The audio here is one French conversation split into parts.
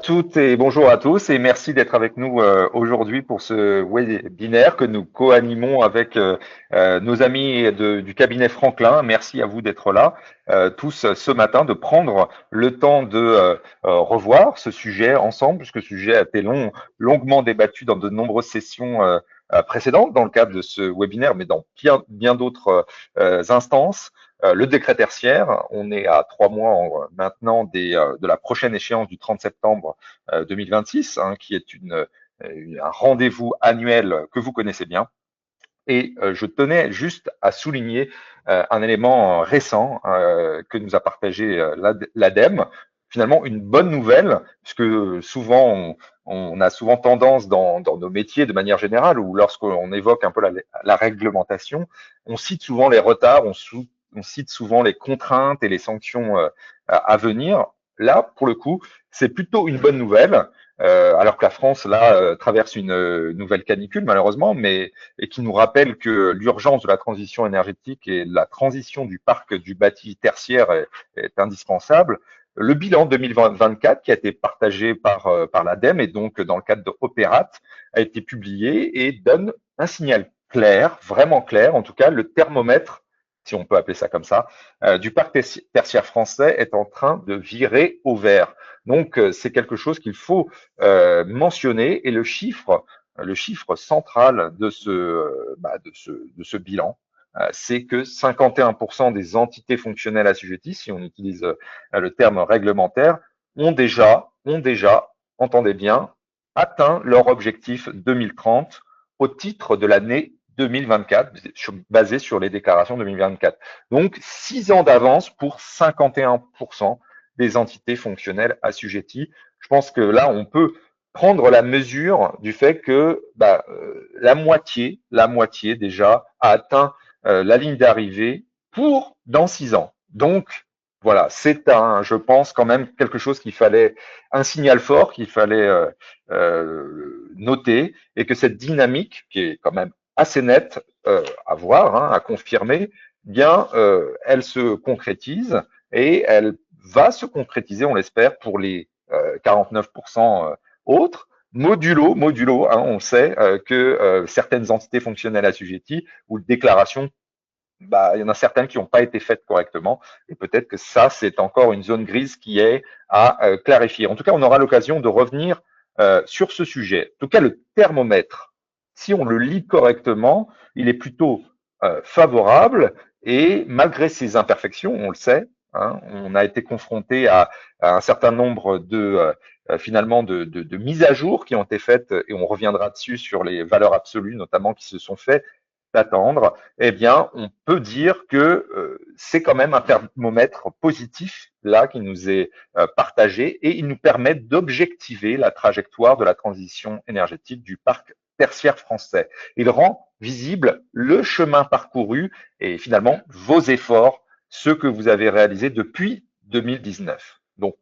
Toutes et bonjour à tous et merci d'être avec nous aujourd'hui pour ce webinaire que nous co-animons avec nos amis du cabinet Franklin. Merci à vous d'être là tous ce matin, de prendre le temps de revoir ce sujet ensemble, puisque ce sujet a été longuement débattu dans de nombreuses sessions précédentes dans le cadre de ce webinaire, mais dans bien d'autres instances. Le décret tertiaire, on est à 3 mois maintenant de la prochaine échéance du 30 septembre 2026, hein, qui est un rendez-vous annuel que vous connaissez bien. Et je tenais juste à souligner un élément récent que nous a partagé l'ADEME. Finalement, une bonne nouvelle, puisque souvent, on a souvent tendance dans nos métiers de manière générale, ou lorsqu'on évoque un peu la réglementation, on cite souvent les retards, on cite souvent les contraintes et les sanctions à venir. Là, pour le coup, c'est plutôt une bonne nouvelle, alors que la France, là, traverse une nouvelle canicule, malheureusement, mais et qui nous rappelle que l'urgence de la transition énergétique et la transition du parc du bâti tertiaire est indispensable. Le bilan 2024, qui a été partagé par l'ADEME et donc dans le cadre de Opérat, a été publié et donne un signal clair, vraiment clair, en tout cas, le thermomètre, si on peut appeler ça comme ça, du parc tertiaire français est en train de virer au vert. Donc, c'est quelque chose qu'il faut mentionner et le chiffre central de ce bilan, c'est que 51% des entités fonctionnelles assujetties, si on utilise le terme réglementaire, ont déjà, entendez bien, atteint leur objectif 2030 au titre de l'année 2024, basé sur les déclarations 2024. Donc, 6 ans d'avance pour 51% des entités fonctionnelles assujetties. Je pense que là, on peut prendre la mesure du fait que la moitié déjà a atteint la ligne d'arrivée pour dans 6 ans. Donc voilà, c'est je pense quand même quelque chose un signal fort qu'il fallait noter et que cette dynamique qui est quand même assez nette à voir, hein, à confirmer, bien elle se concrétise et elle va se concrétiser, on l'espère, pour les 49% autres. Modulo, hein, on sait que certaines entités fonctionnelles assujetties ou déclarations, il y en a certaines qui n'ont pas été faites correctement, et peut-être que ça, c'est encore une zone grise qui est à clarifier. En tout cas, on aura l'occasion de revenir sur ce sujet. En tout cas, le thermomètre, si on le lit correctement, il est plutôt favorable, et malgré ses imperfections, on le sait, hein, on a été confronté à un certain nombre finalement de mises à jour qui ont été faites, et on reviendra dessus sur les valeurs absolues notamment qui se sont faites d'attendre, eh bien, on peut dire que c'est quand même un thermomètre positif là qui nous est partagé et il nous permet d'objectiver la trajectoire de la transition énergétique du parc tertiaire français. Il rend visible le chemin parcouru et finalement vos efforts, ceux que vous avez réalisés depuis 2019. Donc,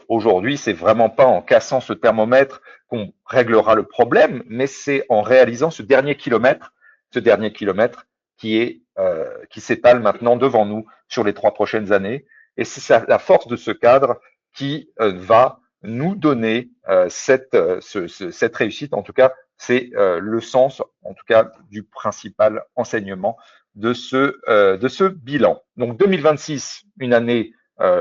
aujourd'hui, c'est vraiment pas en cassant ce thermomètre qu'on réglera le problème, mais c'est en réalisant ce dernier kilomètre qui s'étale maintenant devant nous sur les 3 prochaines années. Et c'est la force de ce cadre qui va nous donner cette réussite. En tout cas, c'est le sens, en tout cas, du principal enseignement de ce bilan. Donc 2026, une année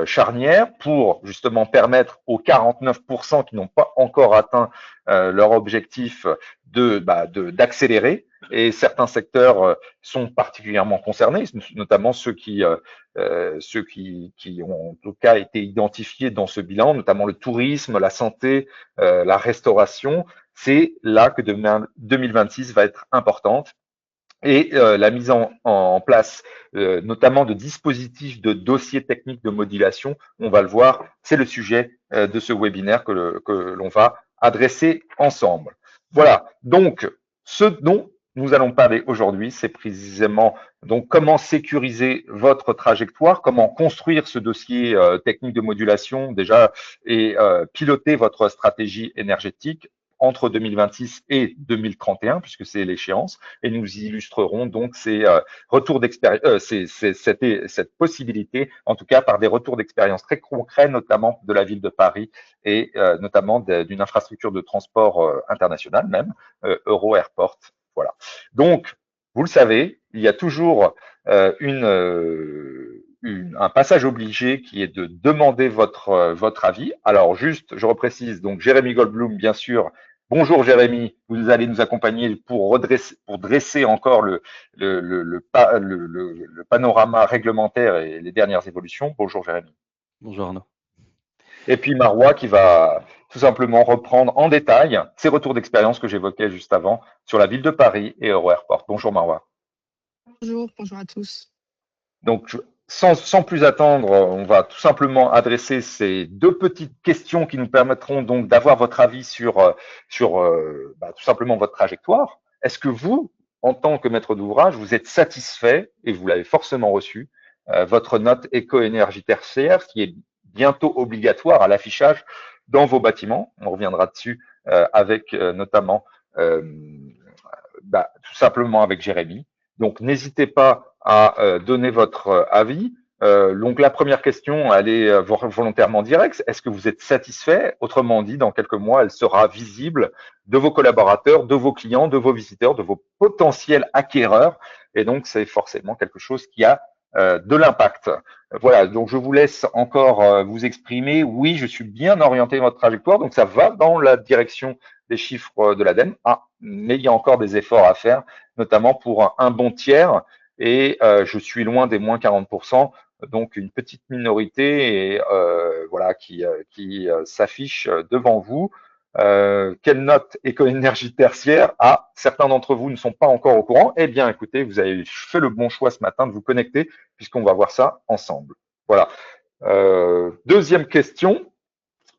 charnière pour justement permettre aux 49% qui n'ont pas encore atteint leur objectif d'accélérer. Et certains secteurs sont particulièrement concernés, notamment ceux qui ont en tout cas été identifiés dans ce bilan, notamment le tourisme, la santé, la restauration. C'est là que 2026 va être importante et la mise en place notamment de dispositifs de dossiers techniques de modulation, on va le voir, c'est le sujet de ce webinaire que l'on va adresser ensemble. Voilà, donc ce dont nous allons parler aujourd'hui, c'est précisément donc comment sécuriser votre trajectoire, comment construire ce dossier technique de modulation déjà et piloter votre stratégie énergétique entre 2026 et 2031, puisque c'est l'échéance, et nous illustrerons donc ces retours d'expérience, cette possibilité, en tout cas par des retours d'expérience très concrets, notamment de la ville de Paris et notamment d'une infrastructure de transport international même, Euro Airport. Voilà. Donc, vous le savez, il y a toujours un passage obligé qui est de demander votre avis. Alors juste, je reprécise, donc Jérémy Goldblum, bien sûr. Bonjour Jérémy, vous allez nous accompagner pour dresser encore le panorama réglementaire et les dernières évolutions. Bonjour Jérémy. Bonjour Arnaud. Et puis Marois qui va tout simplement reprendre en détail ces retours d'expérience que j'évoquais juste avant sur la ville de Paris et Euro Airport. Bonjour Marois. Bonjour à tous. Donc, sans plus attendre, on va tout simplement adresser ces deux petites questions qui nous permettront donc d'avoir votre avis sur tout simplement votre trajectoire. Est-ce que vous, en tant que maître d'ouvrage, vous êtes satisfait, et vous l'avez forcément reçu, votre note éco-énergie tertiaire, qui est bientôt obligatoire à l'affichage dans vos bâtiments? On reviendra dessus avec notamment tout simplement avec Jérémy. Donc, n'hésitez pas à donner votre avis. Donc, la première question, elle est volontairement directe. Est-ce que vous êtes satisfait? Autrement dit, dans quelques mois, elle sera visible de vos collaborateurs, de vos clients, de vos visiteurs, de vos potentiels acquéreurs. Et donc, c'est forcément quelque chose qui a de l'impact. Voilà, donc je vous laisse encore vous exprimer. Oui, je suis bien orienté dans votre trajectoire, donc ça va dans la direction des chiffres de l'ADEME. Ah, mais il y a encore des efforts à faire, notamment pour un bon tiers, et je suis loin des moins 40%, donc une petite minorité et, voilà, qui s'affiche devant vous. Quelle note éco-énergie tertiaire? Ah, certains d'entre vous ne sont pas encore au courant. Eh bien, écoutez, vous avez fait le bon choix ce matin de vous connecter, puisqu'on va voir ça ensemble. Voilà. Deuxième question,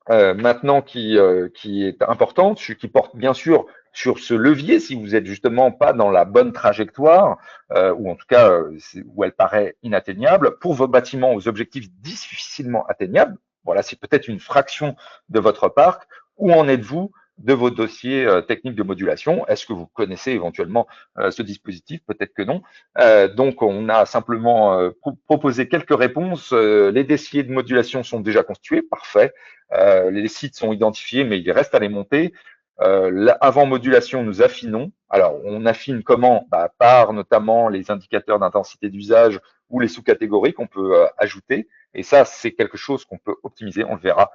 maintenant qui est importante, qui porte bien sûr sur ce levier, si vous êtes justement pas dans la bonne trajectoire, ou en tout cas où elle paraît inatteignable, pour vos bâtiments aux objectifs difficilement atteignables, voilà, c'est peut-être une fraction de votre parc, où en êtes-vous de vos dossiers techniques de modulation? Est-ce que vous connaissez éventuellement ce dispositif? Peut-être que non. Donc, on a simplement proposé quelques réponses. Les dossiers de modulation sont déjà constitués, parfait. Les sites sont identifiés, mais il reste à les monter. Avant modulation, nous affinons. Alors, on affine comment? Par notamment les indicateurs d'intensité d'usage ou les sous-catégories qu'on peut ajouter. Et ça, c'est quelque chose qu'on peut optimiser. On le verra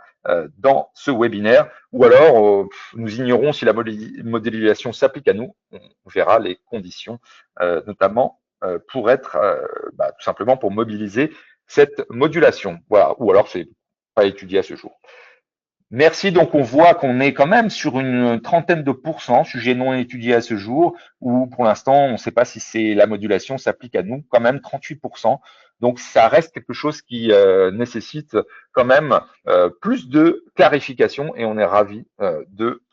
dans ce webinaire. Ou alors, nous ignorons si la modélisation s'applique à nous. On verra les conditions, notamment pour être tout simplement pour mobiliser cette modulation. Voilà. Ou alors, c'est pas étudié à ce jour. Merci. Donc, on voit qu'on est quand même sur une trentaine de pourcents, sujet non étudié à ce jour, où pour l'instant, on ne sait pas si c'est la modulation s'applique à nous, quand même 38%. Donc, ça reste quelque chose qui nécessite quand même plus de clarification et on est ravi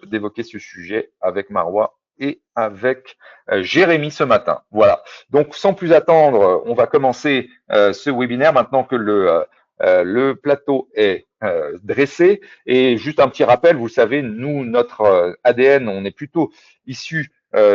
d'évoquer ce sujet avec Marois et avec Jérémy ce matin. Voilà. Donc, sans plus attendre, on va commencer ce webinaire maintenant que le plateau est dressé. Et juste un petit rappel, vous savez, nous, notre ADN, on est plutôt issu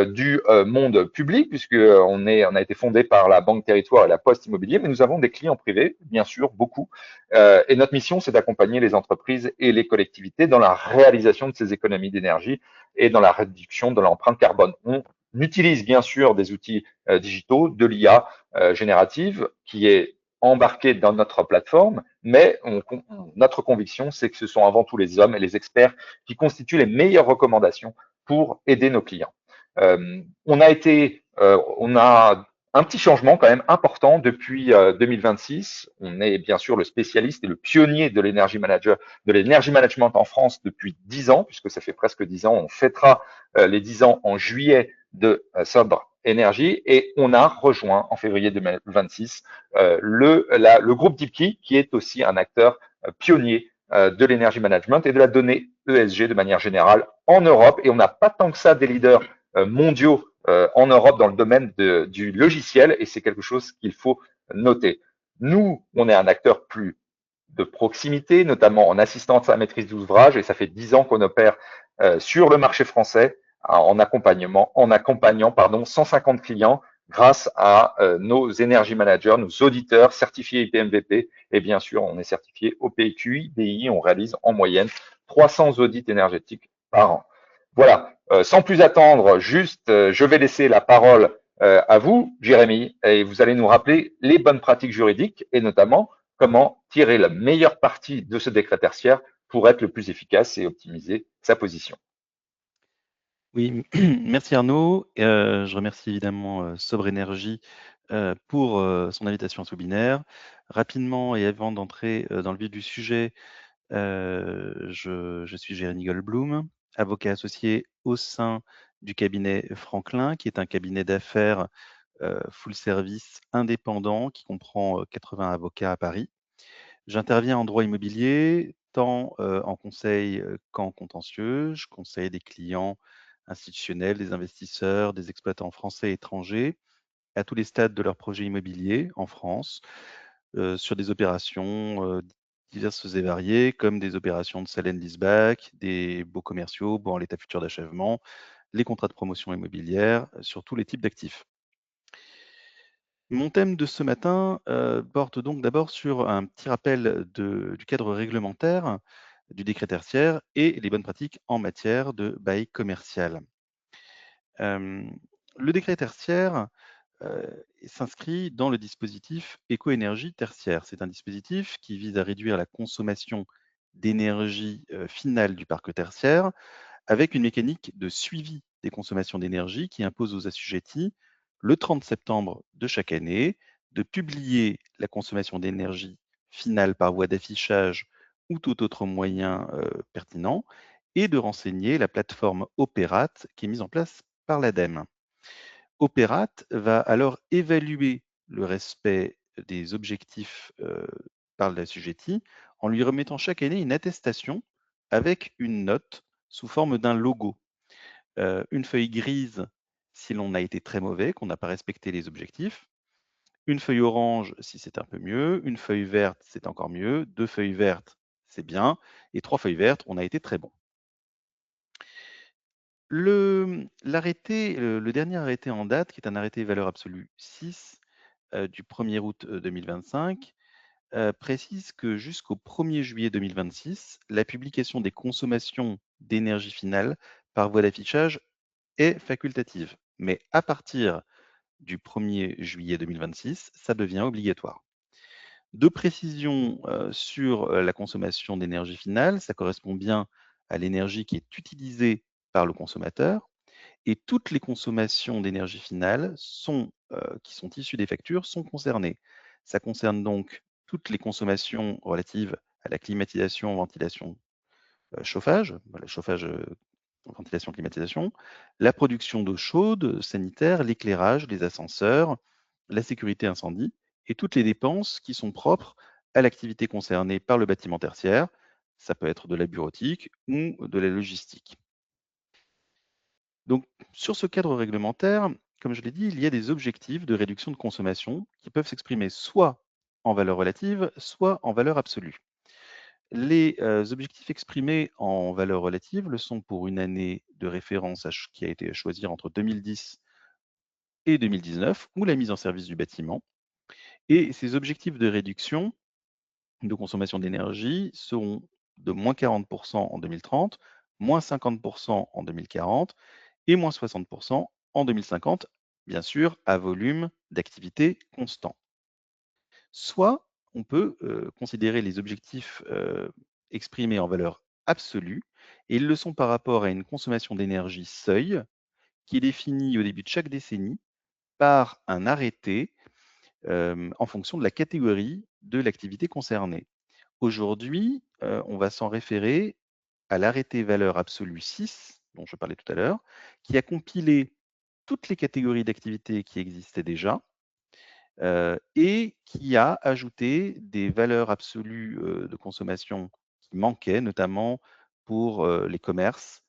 du monde public, puisque on a été fondé par la Banque Territoire et la Poste Immobilier, mais nous avons des clients privés, bien sûr, beaucoup. Et notre mission, c'est d'accompagner les entreprises et les collectivités dans la réalisation de ces économies d'énergie et dans la réduction de l'empreinte carbone. On utilise bien sûr des outils digitaux, de l'IA générative, qui est embarqué dans notre plateforme, mais notre conviction, c'est que ce sont avant tout les hommes et les experts qui constituent les meilleures recommandations pour aider nos clients. On a un petit changement quand même important depuis 2026. On est bien sûr le spécialiste et le pionnier de l'énergie management en France depuis 10 ans, puisque ça fait presque 10 ans. On fêtera les 10 ans en juillet de Sobre Énergie et on a rejoint en février 2026 le groupe Deepkey, qui est aussi un acteur pionnier de l'énergie management et de la donnée ESG de manière générale en Europe. Et on n'a pas tant que ça des leaders mondiaux en Europe dans le domaine du logiciel, et c'est quelque chose qu'il faut noter. Nous, on est un acteur plus de proximité, notamment en assistance à la maîtrise d'ouvrage, et ça fait 10 ans qu'on opère sur le marché français en accompagnant 150 clients grâce à nos Energy Managers, nos auditeurs certifiés IPMVP. Et bien sûr, on est certifié OPQI, BI. On réalise en moyenne 300 audits énergétiques par an. Voilà. Sans plus attendre, je vais laisser la parole à vous, Jérémy, et vous allez nous rappeler les bonnes pratiques juridiques et notamment comment tirer la meilleure partie de ce décret tertiaire pour être le plus efficace et optimiser sa position. Oui, merci Arnaud. Je remercie évidemment Sobre Énergie pour son invitation à ce webinaire. Rapidement et avant d'entrer dans le vif du sujet, je suis Jérémy Goldblum, avocat associé au sein du cabinet Franklin, qui est un cabinet d'affaires full service indépendant qui comprend 80 avocats à Paris. J'interviens en droit immobilier, tant en conseil qu'en contentieux. Je conseille des clients institutionnels, des investisseurs, des exploitants français et étrangers à tous les stades de leur projet immobilier en France, sur des opérations diverses et variées, comme des opérations de sell and leaseback, des baux commerciaux, baux en l'état futur d'achèvement, les contrats de promotion immobilière, sur tous les types d'actifs. Mon thème de ce matin porte donc d'abord sur un petit rappel du cadre réglementaire du décret tertiaire et les bonnes pratiques en matière de bail commercial. Le décret tertiaire s'inscrit dans le dispositif éco-énergie tertiaire. C'est un dispositif qui vise à réduire la consommation d'énergie finale du parc tertiaire avec une mécanique de suivi des consommations d'énergie qui impose aux assujettis, le 30 septembre de chaque année, de publier la consommation d'énergie finale par voie d'affichage ou tout autre moyen pertinent, et de renseigner la plateforme Opérate qui est mise en place par l'ADEME. Opérate va alors évaluer le respect des objectifs par l'assujetti en lui remettant chaque année une attestation avec une note sous forme d'un logo. Une feuille grise si l'on a été très mauvais, qu'on n'a pas respecté les objectifs, une feuille orange si c'est un peu mieux, une feuille verte c'est encore mieux, 2 feuilles vertes c'est bien, et 3 feuilles vertes on a été très bon. Le dernier arrêté en date, qui est un arrêté valeur absolue 6 du 1er août 2025, précise que jusqu'au 1er juillet 2026, la publication des consommations d'énergie finale par voie d'affichage est facultative. Mais à partir du 1er juillet 2026, ça devient obligatoire. Deux précisions sur la consommation d'énergie finale, ça correspond bien à l'énergie qui est utilisée par le consommateur, et toutes les consommations d'énergie finale qui sont issues des factures sont concernées. Ça concerne donc toutes les consommations relatives à la climatisation, ventilation, chauffage, voilà, chauffage, ventilation, climatisation, la production d'eau chaude, sanitaire, l'éclairage, les ascenseurs, la sécurité incendie et toutes les dépenses qui sont propres à l'activité concernée par le bâtiment tertiaire. Ça peut être de la bureautique ou de la logistique. Donc, sur ce cadre réglementaire, comme je l'ai dit, il y a des objectifs de réduction de consommation qui peuvent s'exprimer soit en valeur relative, soit en valeur absolue. Les objectifs exprimés en valeur relative le sont pour une année de référence qui a été à choisir entre 2010 et 2019, ou la mise en service du bâtiment. Et ces objectifs de réduction de consommation d'énergie seront de moins 40% en 2030, moins 50% en 2040 et moins 60% en 2050, bien sûr à volume d'activité constant. Soit on peut considérer les objectifs exprimés en valeur absolue, et ils le sont par rapport à une consommation d'énergie seuil qui est définie au début de chaque décennie par un arrêté en fonction de la catégorie de l'activité concernée. Aujourd'hui, on va s'en référer à l'arrêté valeur absolue 6, dont je parlais tout à l'heure, qui a compilé toutes les catégories d'activités qui existaient déjà et qui a ajouté des valeurs absolues de consommation qui manquaient, notamment pour les commerces,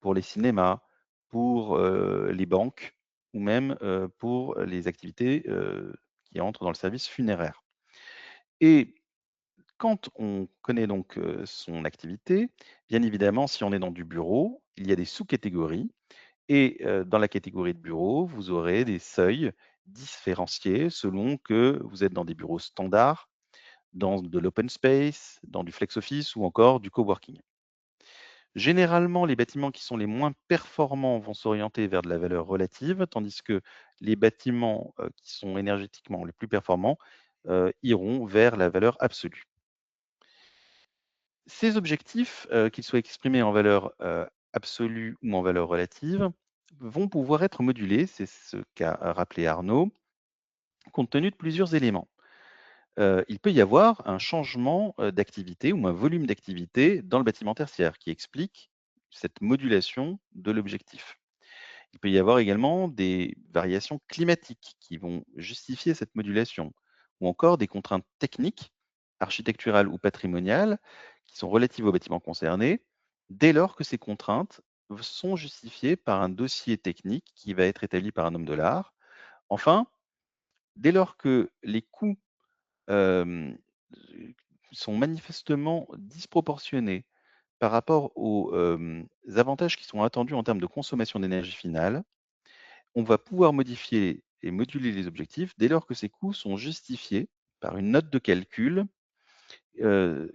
pour les cinémas, pour les banques ou même pour les activités qui entrent dans le service funéraire. Et quand on connaît donc son activité, bien évidemment, si on est dans du bureau, il y a des sous-catégories. Et dans la catégorie de bureaux, vous aurez des seuils différenciés selon que vous êtes dans des bureaux standards, dans de l'open space, dans du flex office ou encore du coworking. Généralement, les bâtiments qui sont les moins performants vont s'orienter vers de la valeur relative, tandis que les bâtiments qui sont énergétiquement les plus performants iront vers la valeur absolue. Ces objectifs, qu'ils soient exprimés en valeur absolue ou en valeur relative, vont pouvoir être modulés, c'est ce qu'a rappelé Arnaud, compte tenu de plusieurs éléments. Il peut y avoir un changement d'activité ou un volume d'activité dans le bâtiment tertiaire qui explique cette modulation de l'objectif. Il peut y avoir également des variations climatiques qui vont justifier cette modulation, ou encore des contraintes techniques, architecturales ou patrimoniales, qui sont relatives aux bâtiments concernés, dès lors que ces contraintes sont justifiées par un dossier technique qui va être établi par un homme de l'art. Enfin, dès lors que les coûts euh, sont manifestement disproportionnés par rapport aux avantages qui sont attendus en termes de consommation d'énergie finale, on va pouvoir modifier et moduler les objectifs dès lors que ces coûts sont justifiés par une note de calcul euh,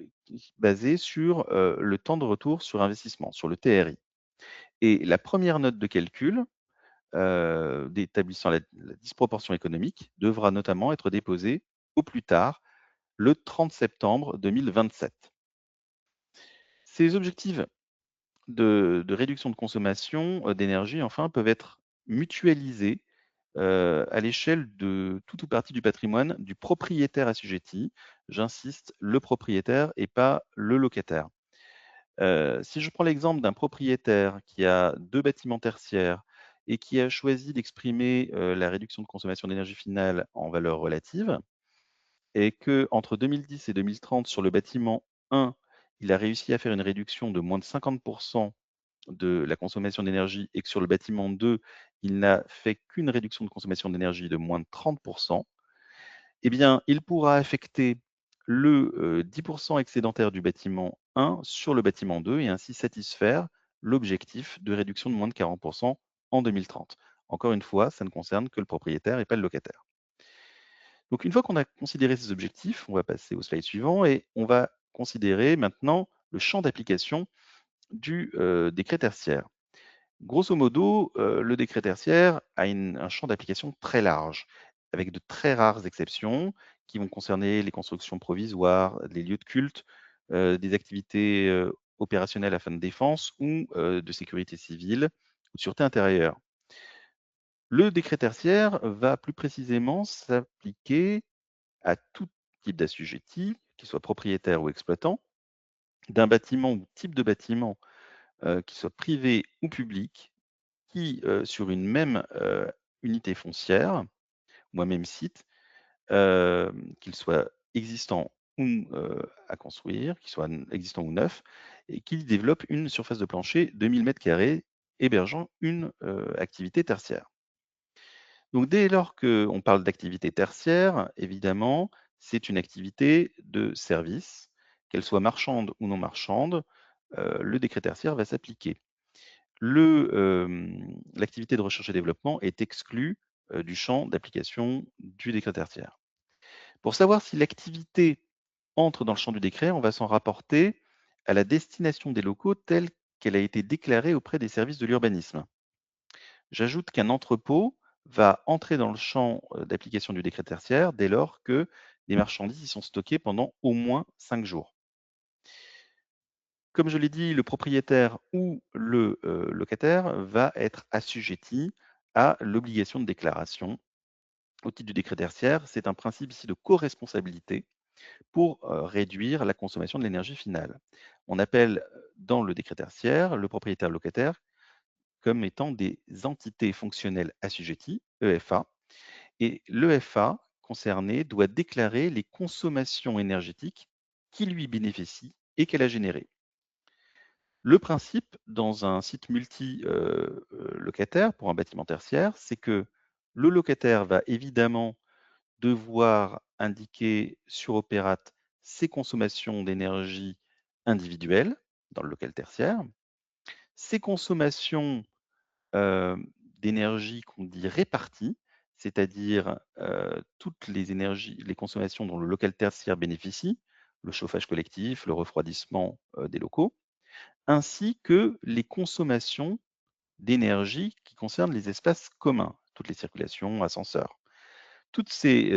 basée sur le temps de retour sur investissement, sur le TRI. Et la première note de calcul d'établissant la disproportion économique devra notamment être déposée au plus tard le 30 septembre 2027. Ces objectifs de réduction de consommation d'énergie, enfin, peuvent être mutualisés à l'échelle de tout ou partie du patrimoine du propriétaire assujetti. J'insiste, le propriétaire et pas le locataire. Si je prends l'exemple d'un propriétaire qui a 2 bâtiments tertiaires et qui a choisi d'exprimer la réduction de consommation d'énergie finale en valeur relative, et qu'entre 2010 et 2030, sur le bâtiment 1, il a réussi à faire une réduction de moins de 50% de la consommation d'énergie et que sur le bâtiment 2, il n'a fait qu'une réduction de consommation d'énergie de moins de 30%, eh bien, il pourra affecter le 10% excédentaire du bâtiment 1 sur le bâtiment 2 et ainsi satisfaire l'objectif de réduction de moins de 40% en 2030. Encore une fois, ça ne concerne que le propriétaire et pas le locataire. Donc, une fois qu'on a considéré ces objectifs, on va passer au slide suivant et on va considérer maintenant le champ d'application du décret tertiaire. Grosso modo, le décret tertiaire a un champ d'application très large, avec de très rares exceptions qui vont concerner les constructions provisoires, les lieux de culte, des activités opérationnelles à fin de défense ou de sécurité civile ou de sûreté intérieure. Le décret tertiaire va plus précisément s'appliquer à tout type d'assujetti, qu'il soit propriétaire ou exploitant, d'un bâtiment ou type de bâtiment, qu'il soit privé ou public, qui, sur une même unité foncière ou un même site, qu'il soit existant ou à construire, qu'il soit existant ou neuf, et qu'il développe une surface de plancher de 1000 m² hébergeant une activité tertiaire. Donc dès lors qu'on parle d'activité tertiaire, évidemment, c'est une activité de service, qu'elle soit marchande ou non marchande, le décret tertiaire va s'appliquer. L'activité de recherche et développement est exclue du champ d'application du décret tertiaire. Pour savoir si l'activité entre dans le champ du décret, on va s'en rapporter à la destination des locaux telle qu'elle a été déclarée auprès des services de l'urbanisme. J'ajoute qu'un entrepôt va entrer dans le champ d'application du décret tertiaire dès lors que les marchandises y sont stockées pendant au moins 5 jours. Comme je l'ai dit, le propriétaire ou le locataire va être assujetti à l'obligation de déclaration au titre du décret tertiaire. C'est un principe ici de co-responsabilité pour réduire la consommation de l'énergie finale. On appelle dans le décret tertiaire le propriétaire locataire comme étant des entités fonctionnelles assujetties, EFA, et l'EFA concerné doit déclarer les consommations énergétiques qui lui bénéficient et qu'elle a générées. Le principe dans un site multi-locataire pour un bâtiment tertiaire, c'est que le locataire va évidemment devoir indiquer sur Opérate ses consommations d'énergie individuelles dans le local tertiaire, Ces consommations d'énergie qu'on dit réparties, c'est-à-dire toutes les consommations dont le local tertiaire bénéficie, le chauffage collectif, le refroidissement des locaux, ainsi que les consommations d'énergie qui concernent les espaces communs, toutes les circulations, ascenseurs. Toutes ces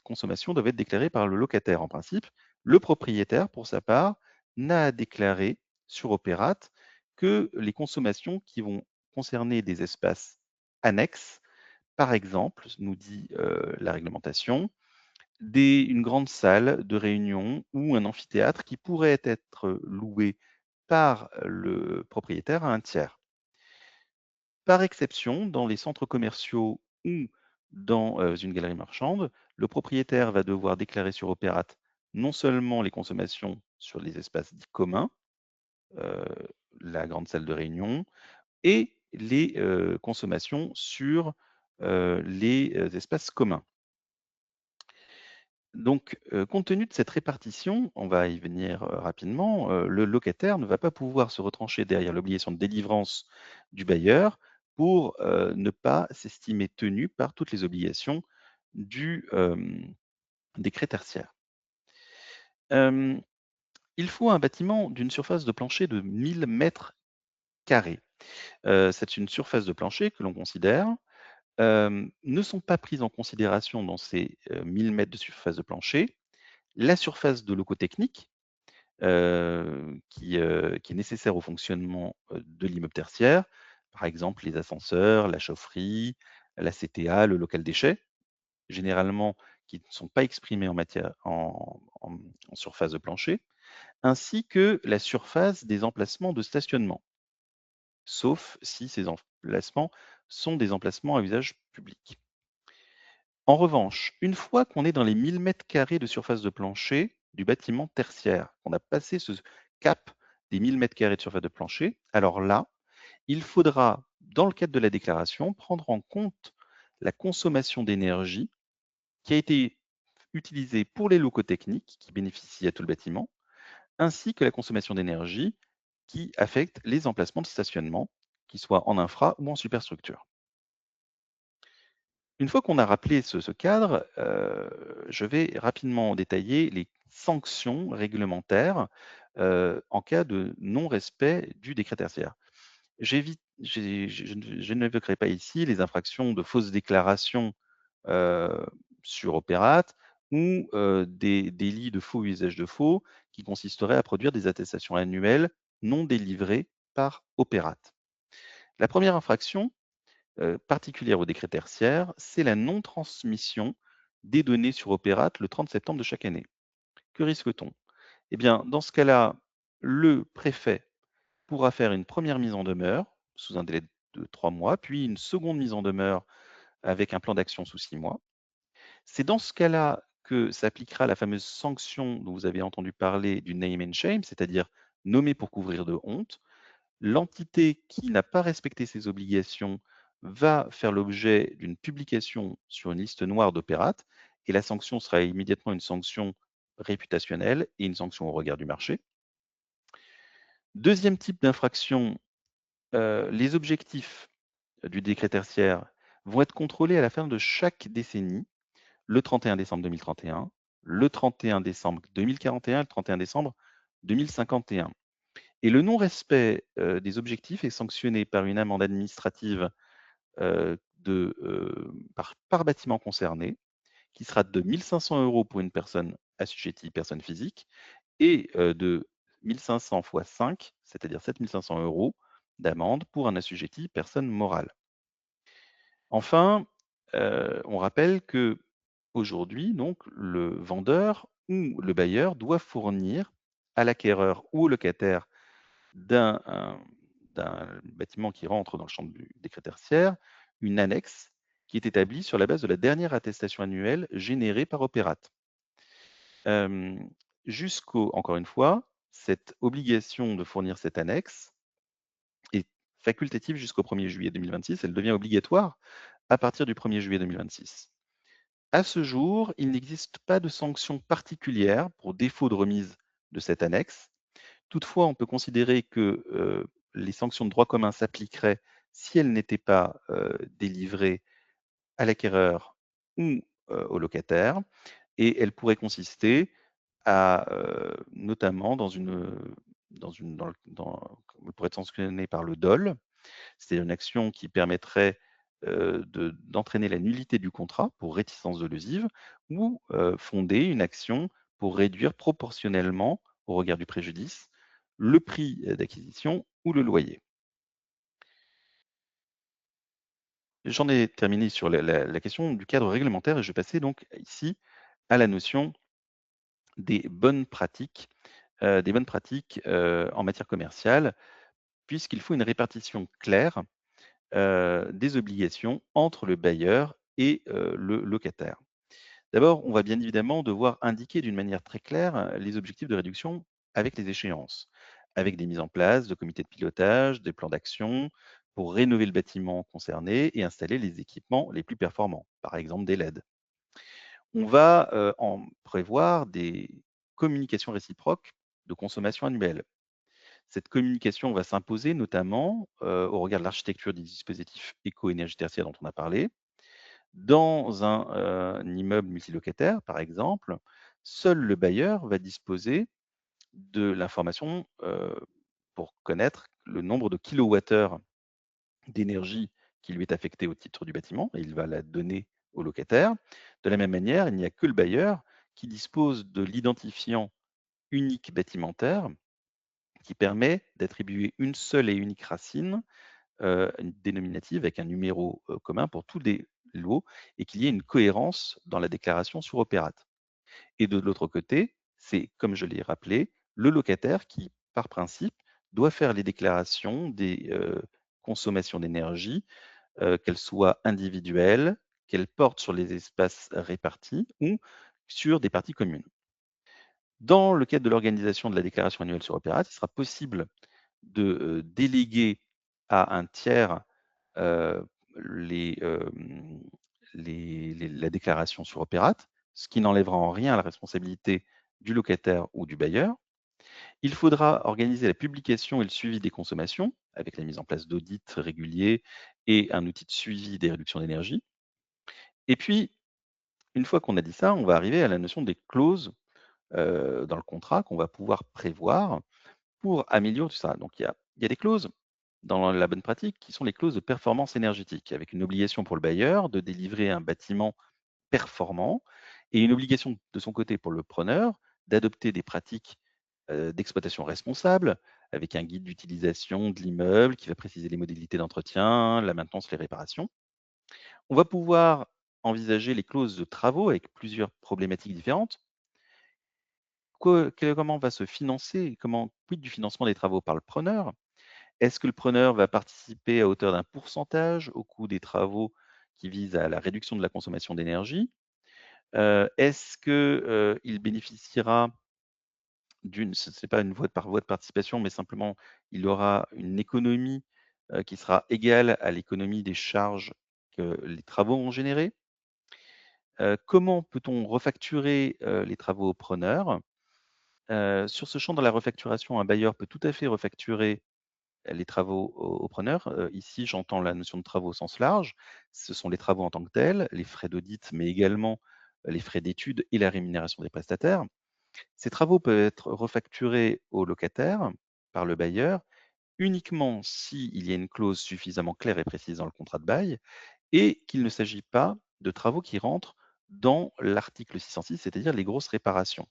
consommations doivent être déclarées par le locataire en principe. Le propriétaire, pour sa part, n'a à déclarer sur Opérate que les consommations qui vont concerner des espaces annexes, par exemple, nous dit la réglementation, une grande salle de réunion ou un amphithéâtre qui pourrait être loué par le propriétaire à un tiers. Par exception, dans les centres commerciaux ou dans une galerie marchande, le propriétaire va devoir déclarer sur Opérate non seulement les consommations sur les espaces dits communs, euh, la grande salle de réunion, et les consommations sur les espaces communs. Donc, compte tenu de cette répartition, on va y venir rapidement, le locataire ne va pas pouvoir se retrancher derrière l'obligation de délivrance du bailleur pour ne pas s'estimer tenu par toutes les obligations du décret tertiaire. Il faut un bâtiment d'une surface de plancher de 1000 mètres carrés. C'est une surface de plancher que l'on considère. Ne sont pas prises en considération dans ces 1000 mètres de surface de plancher la surface de locaux techniques qui est nécessaire au fonctionnement de l'immeuble tertiaire, par exemple les ascenseurs, la chaufferie, la CTA, le local déchets, généralement qui ne sont pas exprimés en surface de plancher, ainsi que la surface des emplacements de stationnement, sauf si ces emplacements sont des emplacements à usage public. En revanche, une fois qu'on est dans les 1000 mètres carrés de surface de plancher du bâtiment tertiaire, qu'on a passé ce cap des 1000 mètres carrés de surface de plancher, alors là, il faudra, dans le cadre de la déclaration, prendre en compte la consommation d'énergie qui a été utilisée pour les locaux techniques qui bénéficient à tout le bâtiment, ainsi que la consommation d'énergie qui affecte les emplacements de stationnement, qu'ils soient en infra ou en superstructure. Une fois qu'on a rappelé ce cadre, je vais rapidement détailler les sanctions réglementaires en cas de non-respect du décret tertiaire. Je n'évoquerai pas ici les infractions de fausses déclarations sur Opérate ou des délits de faux usage de faux qui consisteraient à produire des attestations annuelles non délivrées par Opérate. La première infraction, particulière au décret tertiaire, c'est la non-transmission des données sur Opérate le 30 septembre de chaque année. Que risque-t-on? Eh bien, dans ce cas-là, le préfet pourra faire une première mise en demeure sous un délai de 3 mois, puis une seconde mise en demeure avec un plan d'action sous 6 mois. C'est dans ce cas-là que s'appliquera la fameuse sanction dont vous avez entendu parler du name and shame, c'est-à-dire nommer pour couvrir de honte. L'entité qui n'a pas respecté ses obligations va faire l'objet d'une publication sur une liste noire d'Opérate et la sanction sera immédiatement une sanction réputationnelle et une sanction au regard du marché. Deuxième type d'infraction, les objectifs du décret tertiaire vont être contrôlés à la fin de chaque décennie, le 31 décembre 2031, le 31 décembre 2041 et le 31 décembre 2051. Et le non-respect des objectifs est sanctionné par une amende administrative par bâtiment concerné, qui sera de 1 500 € pour une personne assujettie, personne physique, et de 1 500 fois 5, c'est-à-dire 7 500 € d'amende pour un assujetti, personne morale. Enfin, on rappelle que aujourd'hui, donc, le vendeur ou le bailleur doit fournir à l'acquéreur ou au locataire d'un bâtiment qui rentre dans le champ du décret tertiaire, une annexe qui est établie sur la base de la dernière attestation annuelle générée par Opérate. Encore une fois, cette obligation de fournir cette annexe est facultative jusqu'au 1er juillet 2026. Elle devient obligatoire à partir du 1er juillet 2026. À ce jour, il n'existe pas de sanction particulière pour défaut de remise de cette annexe. Toutefois, on peut considérer que les sanctions de droit commun s'appliqueraient si elles n'étaient pas délivrées à l'acquéreur ou au locataire, et elles pourraient consister à notamment elle pourrait être sanctionnée par le DOL, c'est une action qui permettrait d'entraîner la nullité du contrat pour réticence dolosive, ou fonder une action pour réduire proportionnellement, au regard du préjudice, le prix d'acquisition ou le loyer. J'en ai terminé sur la question du cadre réglementaire et je vais passer donc ici à la notion des bonnes pratiques, en matière commerciale, puisqu'il faut une répartition claire des obligations entre le bailleur et le locataire. D'abord, on va bien évidemment devoir indiquer d'une manière très claire les objectifs de réduction avec les échéances, avec des mises en place de comités de pilotage, des plans d'action pour rénover le bâtiment concerné et installer les équipements les plus performants, par exemple des LED. On va en prévoir des communications réciproques de consommation annuelle. Cette communication va s'imposer notamment au regard de l'architecture des dispositifs éco-énergie tertiaire dont on a parlé. Dans un immeuble multilocataire, par exemple, seul le bailleur va disposer de l'information pour connaître le nombre de kilowattheures d'énergie qui lui est affectée au titre du bâtiment, et il va la donner au locataire. De la même manière, il n'y a que le bailleur qui dispose de l'identifiant unique bâtimentaire qui permet d'attribuer une seule et unique racine dénominative avec un numéro commun pour tous les lots et qu'il y ait une cohérence dans la déclaration sur Opérate. Et de l'autre côté, c'est, comme je l'ai rappelé, le locataire qui, par principe, doit faire les déclarations des consommations d'énergie, qu'elles soient individuelles, qu'elles portent sur les espaces répartis ou sur des parties communes. Dans le cadre de l'organisation de la déclaration annuelle sur Opérate, il sera possible de déléguer à un tiers les, la déclaration sur Opérate, ce qui n'enlèvera en rien la responsabilité du locataire ou du bailleur. Il faudra organiser la publication et le suivi des consommations, avec la mise en place d'audits réguliers et un outil de suivi des réductions d'énergie. Et puis, une fois qu'on a dit ça, on va arriver à la notion des clauses dans le contrat qu'on va pouvoir prévoir pour améliorer tout ça. Donc, il y a des clauses dans la bonne pratique qui sont les clauses de performance énergétique, avec une obligation pour le bailleur de délivrer un bâtiment performant et une obligation de son côté pour le preneur d'adopter des pratiques d'exploitation responsable, avec un guide d'utilisation de l'immeuble qui va préciser les modalités d'entretien, la maintenance, les réparations. On va pouvoir envisager les clauses de travaux avec plusieurs problématiques différentes. Comment va se financer, quid du financement des travaux par le preneur? Est-ce que le preneur va participer à hauteur d'un pourcentage au coût des travaux qui visent à la réduction de la consommation d'énergie? Est-ce que, il bénéficiera ce n'est pas une voie de participation, mais simplement il aura une économie, qui sera égale à l'économie des charges que les travaux ont générées? Comment peut-on refacturer, les travaux au preneur? Sur ce champ de la refacturation, un bailleur peut tout à fait refacturer les travaux au preneur. Ici, j'entends la notion de travaux au sens large. Ce sont les travaux en tant que tels, les frais d'audit, mais également les frais d'études et la rémunération des prestataires. Ces travaux peuvent être refacturés au locataire par le bailleur uniquement s'il y a une clause suffisamment claire et précise dans le contrat de bail et qu'il ne s'agit pas de travaux qui rentrent dans l'article 606, c'est-à-dire les grosses réparations.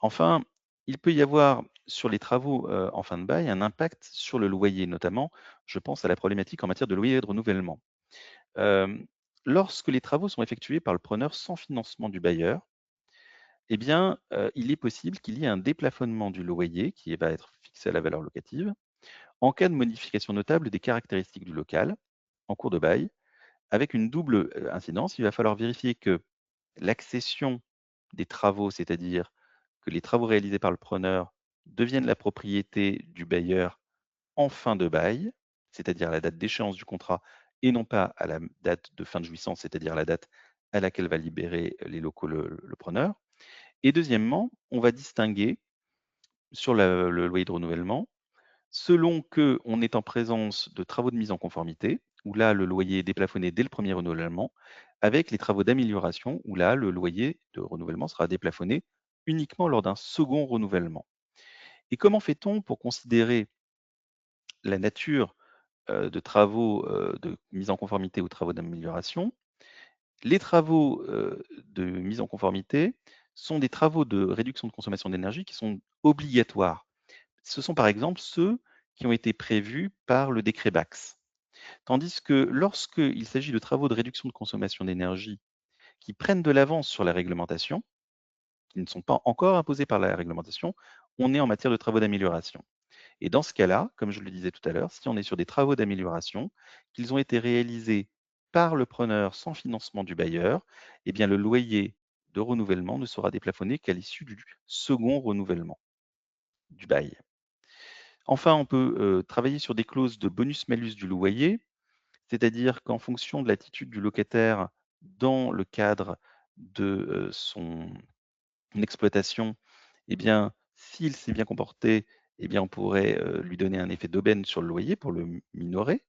Enfin, il peut y avoir sur les travaux en fin de bail un impact sur le loyer, notamment, je pense à la problématique en matière de loyer de renouvellement. Euh, Lorsque les travaux sont effectués par le preneur sans financement du bailleur, eh bien, il est possible qu'il y ait un déplafonnement du loyer qui va être fixé à la valeur locative en cas de modification notable des caractéristiques du local en cours de bail, avec une double incidence. Il va falloir vérifier que l'accession des travaux, c'est-à-dire que les travaux réalisés par le preneur deviennent la propriété du bailleur en fin de bail, c'est-à-dire à la date d'échéance du contrat et non pas à la date de fin de jouissance, c'est-à-dire la date à laquelle va libérer les locaux le preneur. Et deuxièmement, on va distinguer sur le loyer de renouvellement selon qu'on est en présence de travaux de mise en conformité, où là, le loyer est déplafonné dès le premier renouvellement, avec les travaux d'amélioration, où là, le loyer de renouvellement sera déplafonné uniquement lors d'un second renouvellement. Et comment fait-on pour considérer la nature de travaux de mise en conformité ou travaux d'amélioration? Les travaux de mise en conformité sont des travaux de réduction de consommation d'énergie qui sont obligatoires. Ce sont par exemple ceux qui ont été prévus par le décret Bax. Tandis que lorsqu'il s'agit de travaux de réduction de consommation d'énergie qui prennent de l'avance sur la réglementation, qui ne sont pas encore imposés par la réglementation, on est en matière de travaux d'amélioration. Et dans ce cas-là, comme je le disais tout à l'heure, si on est sur des travaux d'amélioration, qu'ils ont été réalisés par le preneur sans financement du bailleur, eh bien le loyer de renouvellement ne sera déplafonné qu'à l'issue du second renouvellement du bail. Enfin, on peut travailler sur des clauses de bonus-malus du loyer, c'est-à-dire qu'en fonction de l'attitude du locataire dans le cadre de son exploitation, eh bien, s'il s'est bien comporté, eh bien, on pourrait lui donner un effet d'aubaine sur le loyer pour le minorer.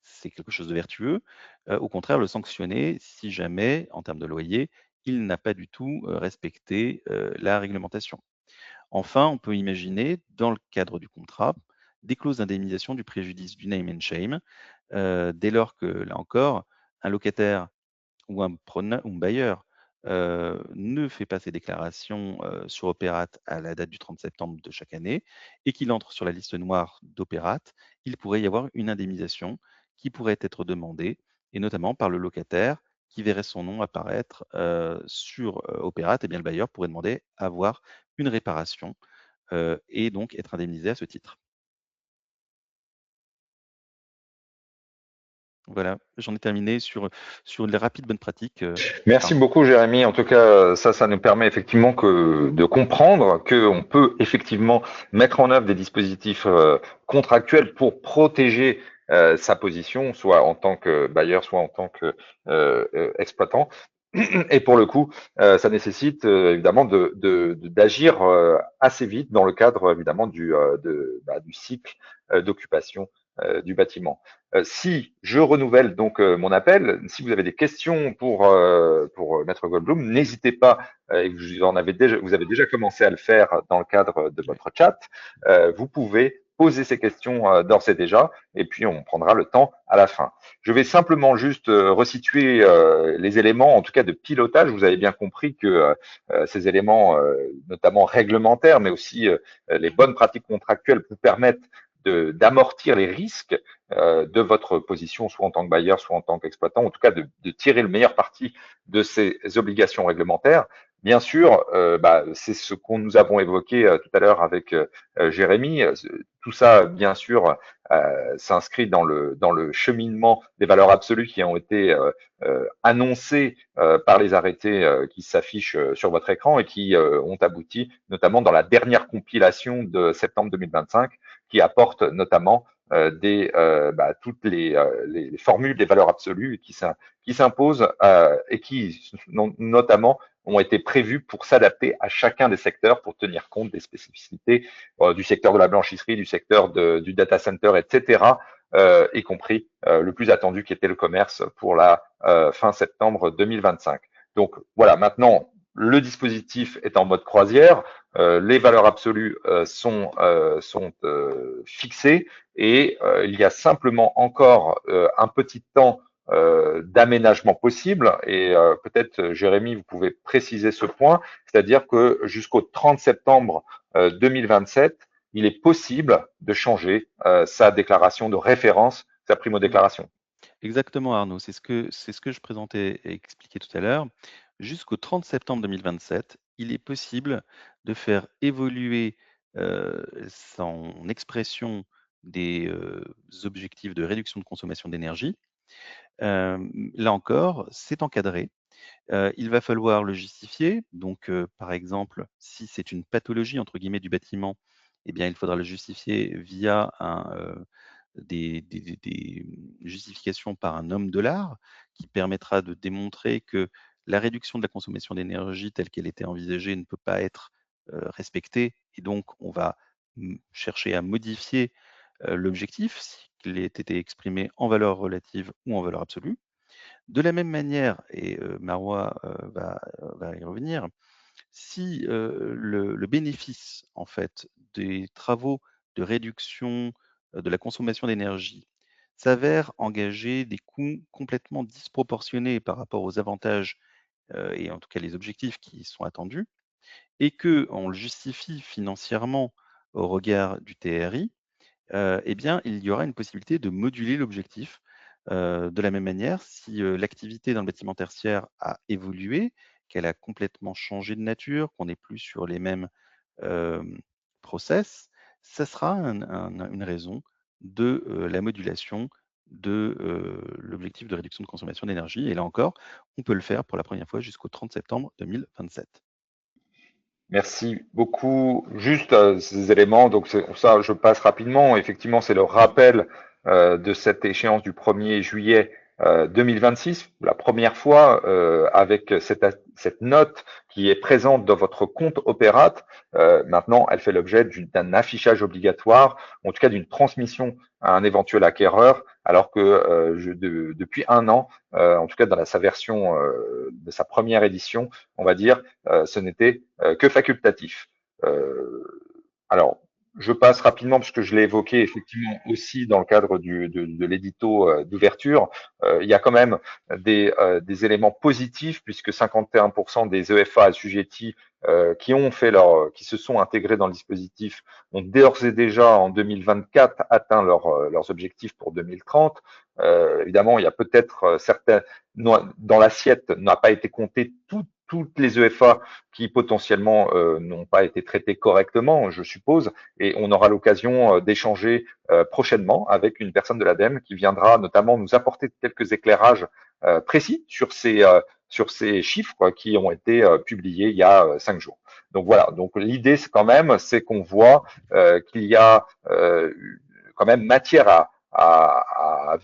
C'est quelque chose de vertueux. Au contraire, le sanctionner si jamais, en termes de loyer, il n'a pas du tout respecté la réglementation. Enfin, on peut imaginer, dans le cadre du contrat, des clauses d'indemnisation du préjudice du name and shame, dès lors que, là encore, un locataire ou un bailleur ne fait pas ses déclarations sur Opérate à la date du 30 septembre de chaque année et qu'il entre sur la liste noire d'Opérate, il pourrait y avoir une indemnisation qui pourrait être demandée, et notamment par le locataire qui verrait son nom apparaître sur Opérate, et bien le bailleur pourrait demander à avoir une réparation et donc être indemnisé à ce titre. Voilà, j'en ai terminé sur les rapides bonnes pratiques. Merci beaucoup, Jérémy. En tout cas, ça nous permet effectivement de comprendre qu'on peut effectivement mettre en œuvre des dispositifs contractuels pour protéger sa position, soit en tant que bailleur, soit en tant que exploitant. Et pour le coup, ça nécessite évidemment d'agir assez vite dans le cadre évidemment du cycle d'occupation du bâtiment. Si je renouvelle donc mon appel, si vous avez des questions pour Maître Goldblum, n'hésitez pas, et vous avez déjà commencé à le faire dans le cadre de votre chat, vous pouvez poser ces questions d'ores et déjà, et puis on prendra le temps à la fin. Je vais simplement juste resituer les éléments, en tout cas de pilotage. Vous avez bien compris que ces éléments, notamment réglementaires, mais aussi les bonnes pratiques contractuelles, vous permettent d'amortir les risques de votre position, soit en tant que bailleur, soit en tant qu'exploitant, en tout cas de tirer le meilleur parti de ces obligations réglementaires. Bien sûr, c'est ce qu'on nous avons évoqué tout à l'heure avec Jérémy. Tout ça, bien sûr, s'inscrit dans le cheminement des valeurs absolues qui ont été annoncées par les arrêtés qui s'affichent sur votre écran et qui ont abouti notamment dans la dernière compilation de septembre 2025 qui apporte notamment toutes les formules des valeurs absolues qui s'imposent et qui notamment ont été prévues pour s'adapter à chacun des secteurs pour tenir compte des spécificités du secteur de la blanchisserie, du secteur du data center, etc., y compris le plus attendu qui était le commerce pour la fin septembre 2025. Donc voilà, maintenant, le dispositif est en mode croisière, les valeurs absolues sont fixées et il y a simplement encore un petit temps d'aménagement possible et peut-être Jérémy, vous pouvez préciser ce point, c'est-à-dire que jusqu'au 30 septembre 2027, il est possible de changer sa déclaration de référence, sa primo-déclaration. Exactement, Arnaud. C'est ce que je présentais et expliquais tout à l'heure. Jusqu'au 30 septembre 2027, il est possible de faire évoluer son expression des objectifs de réduction de consommation d'énergie. Là encore, c'est encadré. Il va falloir le justifier. Donc, par exemple, si c'est une pathologie entre guillemets du bâtiment, eh bien, il faudra le justifier via des justifications par un homme de l'art qui permettra de démontrer que la réduction de la consommation d'énergie telle qu'elle était envisagée ne peut pas être respectée. Et donc, on va chercher à modifier l'objectif, s'il ait été exprimé en valeur relative ou en valeur absolue. De la même manière, et Marois va y revenir, si le bénéfice en fait des travaux de réduction de la consommation d'énergie s'avère engager des coûts complètement disproportionnés par rapport aux avantages et en tout cas les objectifs qui sont attendus, et qu'on le justifie financièrement au regard du TRI, eh bien, il y aura une possibilité de moduler l'objectif. De la même manière, si l'activité dans le bâtiment tertiaire a évolué, qu'elle a complètement changé de nature, qu'on n'est plus sur les mêmes process, ça sera une raison de la modulation de l'objectif de réduction de consommation d'énergie. Et là encore, on peut le faire pour la première fois jusqu'au 30 septembre 2027. Merci beaucoup. Juste ces éléments, donc ça, je passe rapidement. Effectivement, c'est le rappel de cette échéance du 1er juillet 2026, la première fois avec cette note qui est présente dans votre compte Opérate. Maintenant, elle fait l'objet d'un affichage obligatoire, en tout cas d'une transmission à un éventuel acquéreur, alors que depuis un an, en tout cas dans sa version de sa première édition, on va dire, ce n'était que facultatif. Alors, je passe rapidement parce que je l'ai évoqué effectivement aussi dans le cadre de l'édito d'ouverture. Il y a quand même des éléments positifs puisque 51% des EFA assujettis qui se sont intégrés dans le dispositif ont d'ores et déjà en 2024 atteint leurs objectifs pour 2030. Évidemment, il y a peut-être certains dans l'assiette n'a pas été compté toutes les EFA qui potentiellement n'ont pas été traités correctement, je suppose, et on aura l'occasion d'échanger prochainement avec une personne de l'ADEME qui viendra notamment nous apporter quelques éclairages précis sur ces chiffres qui ont été publiés il y a 5 jours. Donc voilà, donc l'idée c'est qu'on voit qu'il y a quand même matière à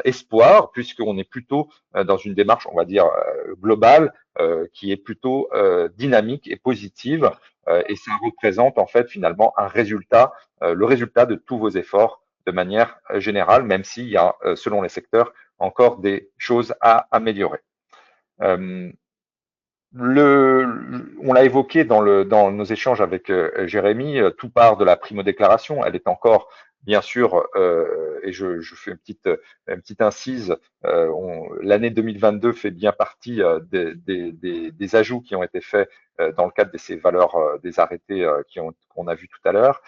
espoir, puisqu'on est plutôt dans une démarche, on va dire, globale, qui est plutôt dynamique et positive, et ça représente en fait finalement le résultat de tous vos efforts de manière générale, même s'il y a, selon les secteurs, encore des choses à améliorer. On l'a évoqué dans nos échanges avec Jérémy, tout part de la primo-déclaration. Elle est encore, bien sûr, et je fais une petite incise, l'année 2022 fait bien partie des ajouts qui ont été faits dans le cadre de ces valeurs des arrêtés qu'on a vu tout à l'heure.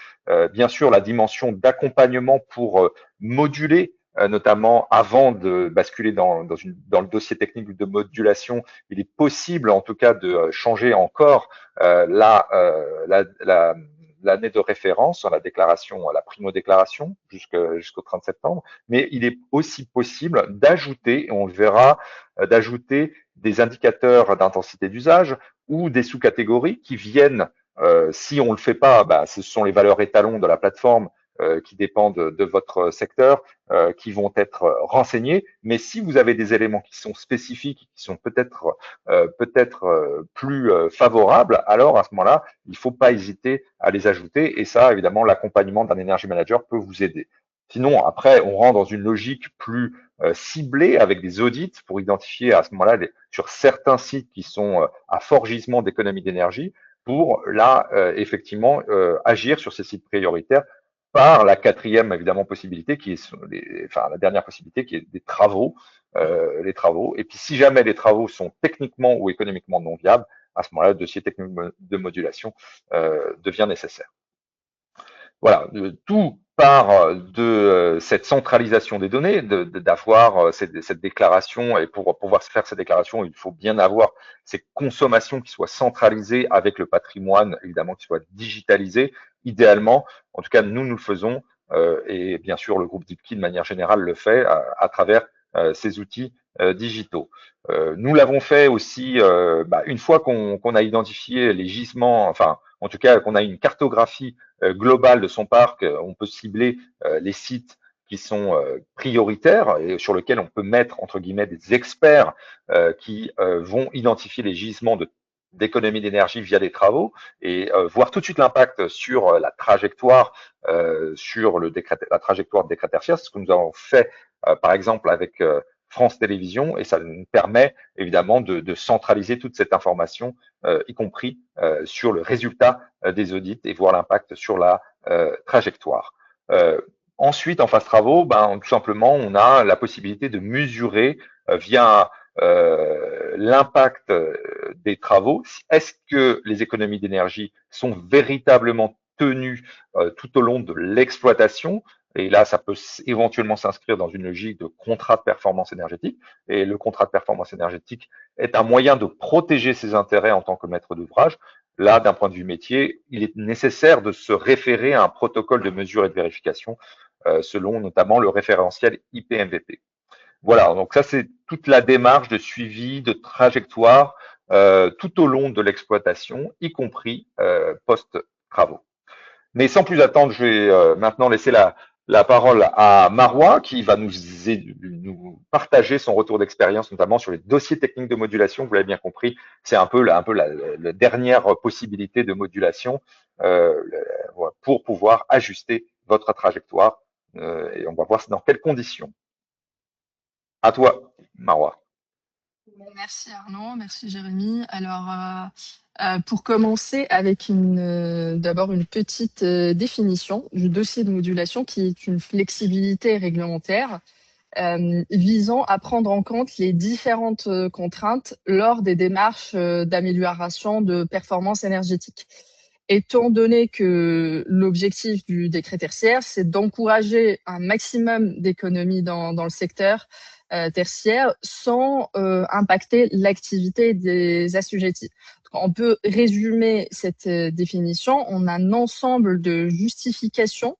Bien sûr, la dimension d'accompagnement pour moduler notamment avant de basculer dans le dossier technique de modulation, il est possible en tout cas de changer encore l'année de référence, la déclaration, la primo-déclaration jusqu'au 30 septembre, mais il est aussi possible d'ajouter, et on le verra, d'ajouter des indicateurs d'intensité d'usage ou des sous-catégories qui viennent, si on ne le fait pas, ce sont les valeurs étalons de la plateforme qui dépendent de votre secteur, qui vont être renseignés. Mais si vous avez des éléments qui sont spécifiques, qui sont peut-être plus favorables, alors à ce moment-là, il ne faut pas hésiter à les ajouter. Et ça, évidemment, l'accompagnement d'un energy manager peut vous aider. Sinon, après, on rentre dans une logique plus ciblée avec des audits pour identifier à ce moment-là sur certains sites qui sont à fort gisement d'économie d'énergie, pour là, effectivement, agir sur ces sites prioritaires par la quatrième évidemment possibilité qui est la dernière possibilité qui est des travaux, les travaux. Et puis si jamais les travaux sont techniquement ou économiquement non viables, à ce moment-là, le dossier technique de modulation devient nécessaire. Voilà, tout part de cette centralisation des données, d'avoir cette déclaration, et pour pouvoir faire cette déclaration, il faut bien avoir ces consommations qui soient centralisées avec le patrimoine, évidemment, qui soit digitalisé, idéalement. En tout cas, nous le faisons, et bien sûr, le groupe DeepKey, de manière générale, le fait à travers ces outils digitaux. Nous l'avons fait aussi une fois qu'on a identifié les gisements, enfin, en tout cas, qu'on a une cartographie globale de son parc, on peut cibler les sites qui sont prioritaires et sur lesquels on peut mettre, entre guillemets, des experts qui vont identifier les gisements d'économie d'énergie via des travaux et voir tout de suite l'impact sur la trajectoire sur la trajectoire de décret tertiaire. C'est ce que nous avons fait, par exemple, avec France Télévisions, et ça nous permet évidemment de centraliser toute cette information, y compris sur le résultat des audits et voir l'impact sur la trajectoire. Ensuite, en phase travaux, tout simplement, on a la possibilité de mesurer via l'impact des travaux. Est-ce que les économies d'énergie sont véritablement tenues tout au long de l'exploitation? Et là, ça peut éventuellement s'inscrire dans une logique de contrat de performance énergétique. Et le contrat de performance énergétique est un moyen de protéger ses intérêts en tant que maître d'ouvrage. Là, d'un point de vue métier, il est nécessaire de se référer à un protocole de mesure et de vérification selon notamment le référentiel IPMVP. Voilà, donc ça c'est toute la démarche de suivi, de trajectoire tout au long de l'exploitation, y compris post-travaux. Mais sans plus attendre, je vais maintenant laisser la parole à Marois qui va nous partager son retour d'expérience, notamment sur les dossiers techniques de modulation. Vous l'avez bien compris, c'est un peu la dernière possibilité de modulation pour pouvoir ajuster votre trajectoire. Et on va voir dans quelles conditions. À toi, Marois. Merci Arnaud, merci Jérémy. Alors, pour commencer avec d'abord une petite définition du dossier de modulation qui est une flexibilité réglementaire visant à prendre en compte les différentes contraintes lors des démarches d'amélioration de performance énergétique. Étant donné que l'objectif du décret tertiaire, c'est d'encourager un maximum d'économies dans le secteur tertiaire sans impacter l'activité des assujettis. Donc, on peut résumer cette définition en un ensemble de justifications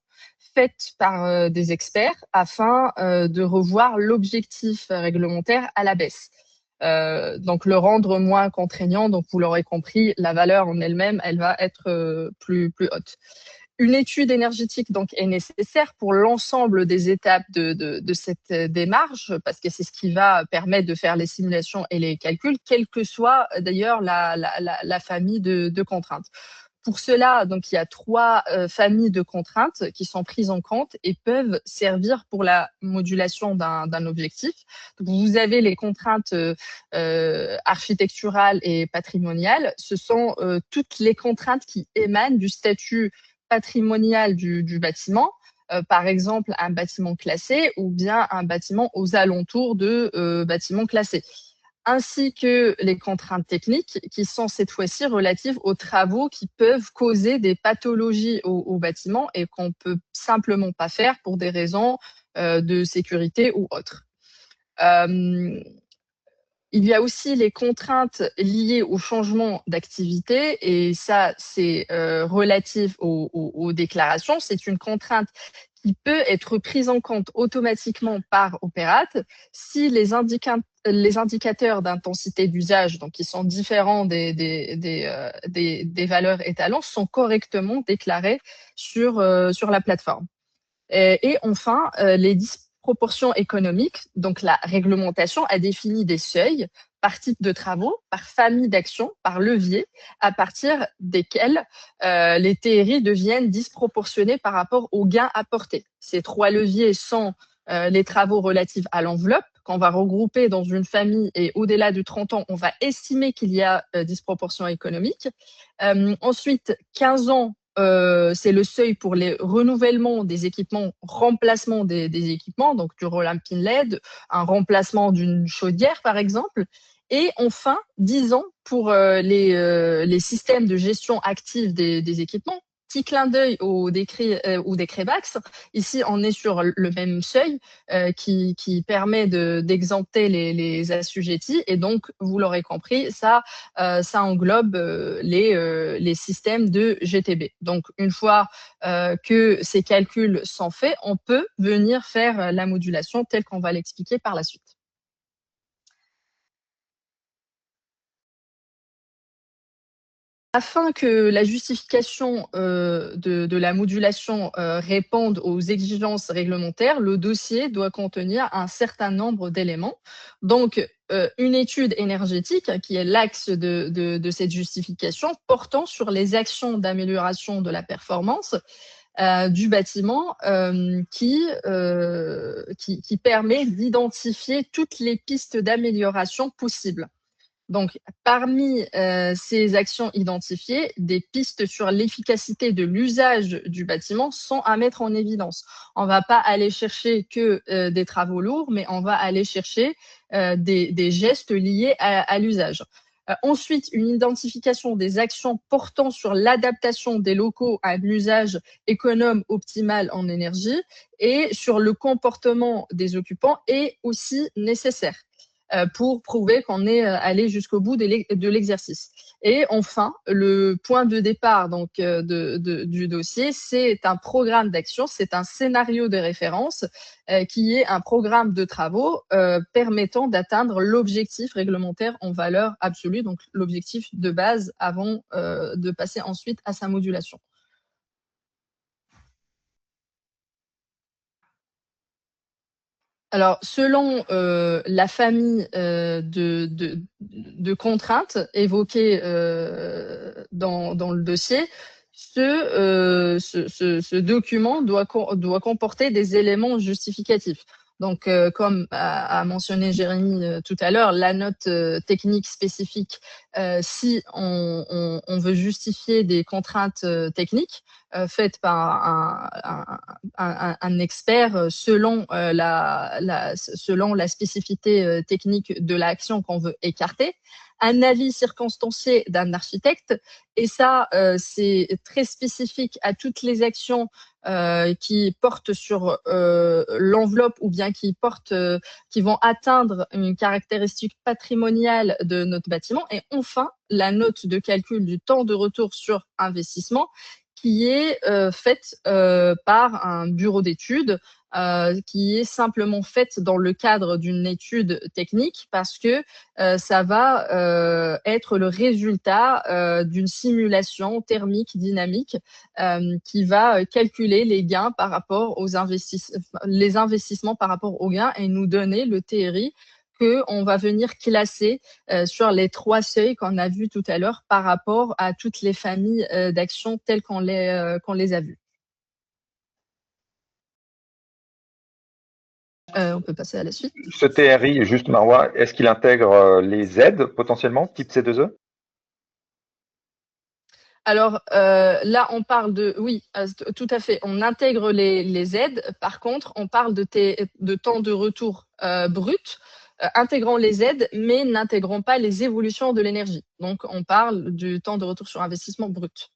faites par des experts afin de revoir l'objectif réglementaire à la baisse. Donc le rendre moins contraignant. Donc vous l'aurez compris, la valeur en elle-même, elle va être plus haute. Une étude énergétique donc est nécessaire pour l'ensemble des étapes de cette démarche, parce que c'est ce qui va permettre de faire les simulations et les calculs, quelle que soit d'ailleurs la famille de contraintes. Pour cela, donc, il y a trois familles de contraintes qui sont prises en compte et peuvent servir pour la modulation d'un objectif. Donc, vous avez les contraintes architecturales et patrimoniales. Ce sont toutes les contraintes qui émanent du statut patrimonial du bâtiment. Par exemple, un bâtiment classé ou bien un bâtiment aux alentours de bâtiments classés, ainsi que les contraintes techniques qui sont cette fois-ci relatives aux travaux qui peuvent causer des pathologies au bâtiment et qu'on ne peut simplement pas faire pour des raisons de sécurité ou autres. Il y a aussi les contraintes liées au changement d'activité et ça, c'est relatif aux déclarations. C'est une contrainte qui peut être prise en compte automatiquement par Opérate si les indicateurs d'intensité d'usage, donc qui sont différents des valeurs étalons, sont correctement déclarés sur la plateforme. Et enfin, les disproportions économiques. Donc la réglementation a défini des seuils par type de travaux, par famille d'actions, par levier, à partir desquels les TRI deviennent disproportionnés par rapport aux gains apportés. Ces trois leviers sont les travaux relatifs à l'enveloppe, qu'on va regrouper dans une famille, et au-delà de 30 ans, on va estimer qu'il y a disproportion économique. Ensuite, 15 ans, c'est le seuil pour les renouvellements des équipements, remplacement des équipements, donc du Roll'Ampin LED, un remplacement d'une chaudière par exemple. Et enfin, 10 ans pour les systèmes de gestion active des équipements. Petit clin d'œil au décret BAX. Ici, on est sur le même seuil qui permet d'exempter les assujettis. Et donc, vous l'aurez compris, ça englobe les systèmes de GTB. Donc, une fois que ces calculs sont faits, on peut venir faire la modulation telle qu'on va l'expliquer par la suite. Afin que la justification de la modulation réponde aux exigences réglementaires, le dossier doit contenir un certain nombre d'éléments. Donc, une étude énergétique, qui est l'axe de cette justification, portant sur les actions d'amélioration de la performance, du bâtiment qui permet d'identifier toutes les pistes d'amélioration possibles. Donc, parmi ces actions identifiées, des pistes sur l'efficacité de l'usage du bâtiment sont à mettre en évidence. On ne va pas aller chercher que des travaux lourds, mais on va aller chercher des gestes liés à l'usage. Ensuite, une identification des actions portant sur l'adaptation des locaux à un usage économe optimal en énergie et sur le comportement des occupants est aussi nécessaire pour prouver qu'on est allé jusqu'au bout de l'exercice. Et enfin, le point de départ donc, du dossier, c'est un programme d'action, c'est un scénario de référence qui est un programme de travaux permettant d'atteindre l'objectif réglementaire en valeur absolue, donc l'objectif de base avant de passer ensuite à sa modulation. Alors, selon la famille de contraintes évoquées dans le dossier, ce document doit comporter des éléments justificatifs. Donc, comme a mentionné Jérémy tout à l'heure, la note technique spécifique, si on veut justifier des contraintes techniques faites par un expert selon la spécificité technique de l'action qu'on veut écarter, un avis circonstancié d'un architecte, et ça, c'est très spécifique à toutes les actions qui portent sur l'enveloppe ou bien qui vont atteindre une caractéristique patrimoniale de notre bâtiment. Et enfin, la note de calcul du temps de retour sur investissement qui est faite par un bureau d'études qui est simplement faite dans le cadre d'une étude technique parce que ça va être le résultat d'une simulation thermique dynamique qui va calculer les gains par rapport aux les investissements par rapport aux gains et nous donner le TRI qu'on va venir classer sur les 3 seuils qu'on a vus tout à l'heure par rapport à toutes les familles d'actions telles qu'on les a vues. On peut passer à la suite. Ce TRI, juste Marois, est-ce qu'il intègre les aides potentiellement, type C2E? Alors là, on parle de… Oui, tout à fait. On intègre les aides. Par contre, on parle de temps de retour brut, intégrant les aides, mais n'intégrant pas les évolutions de l'énergie. Donc, on parle du temps de retour sur investissement brut.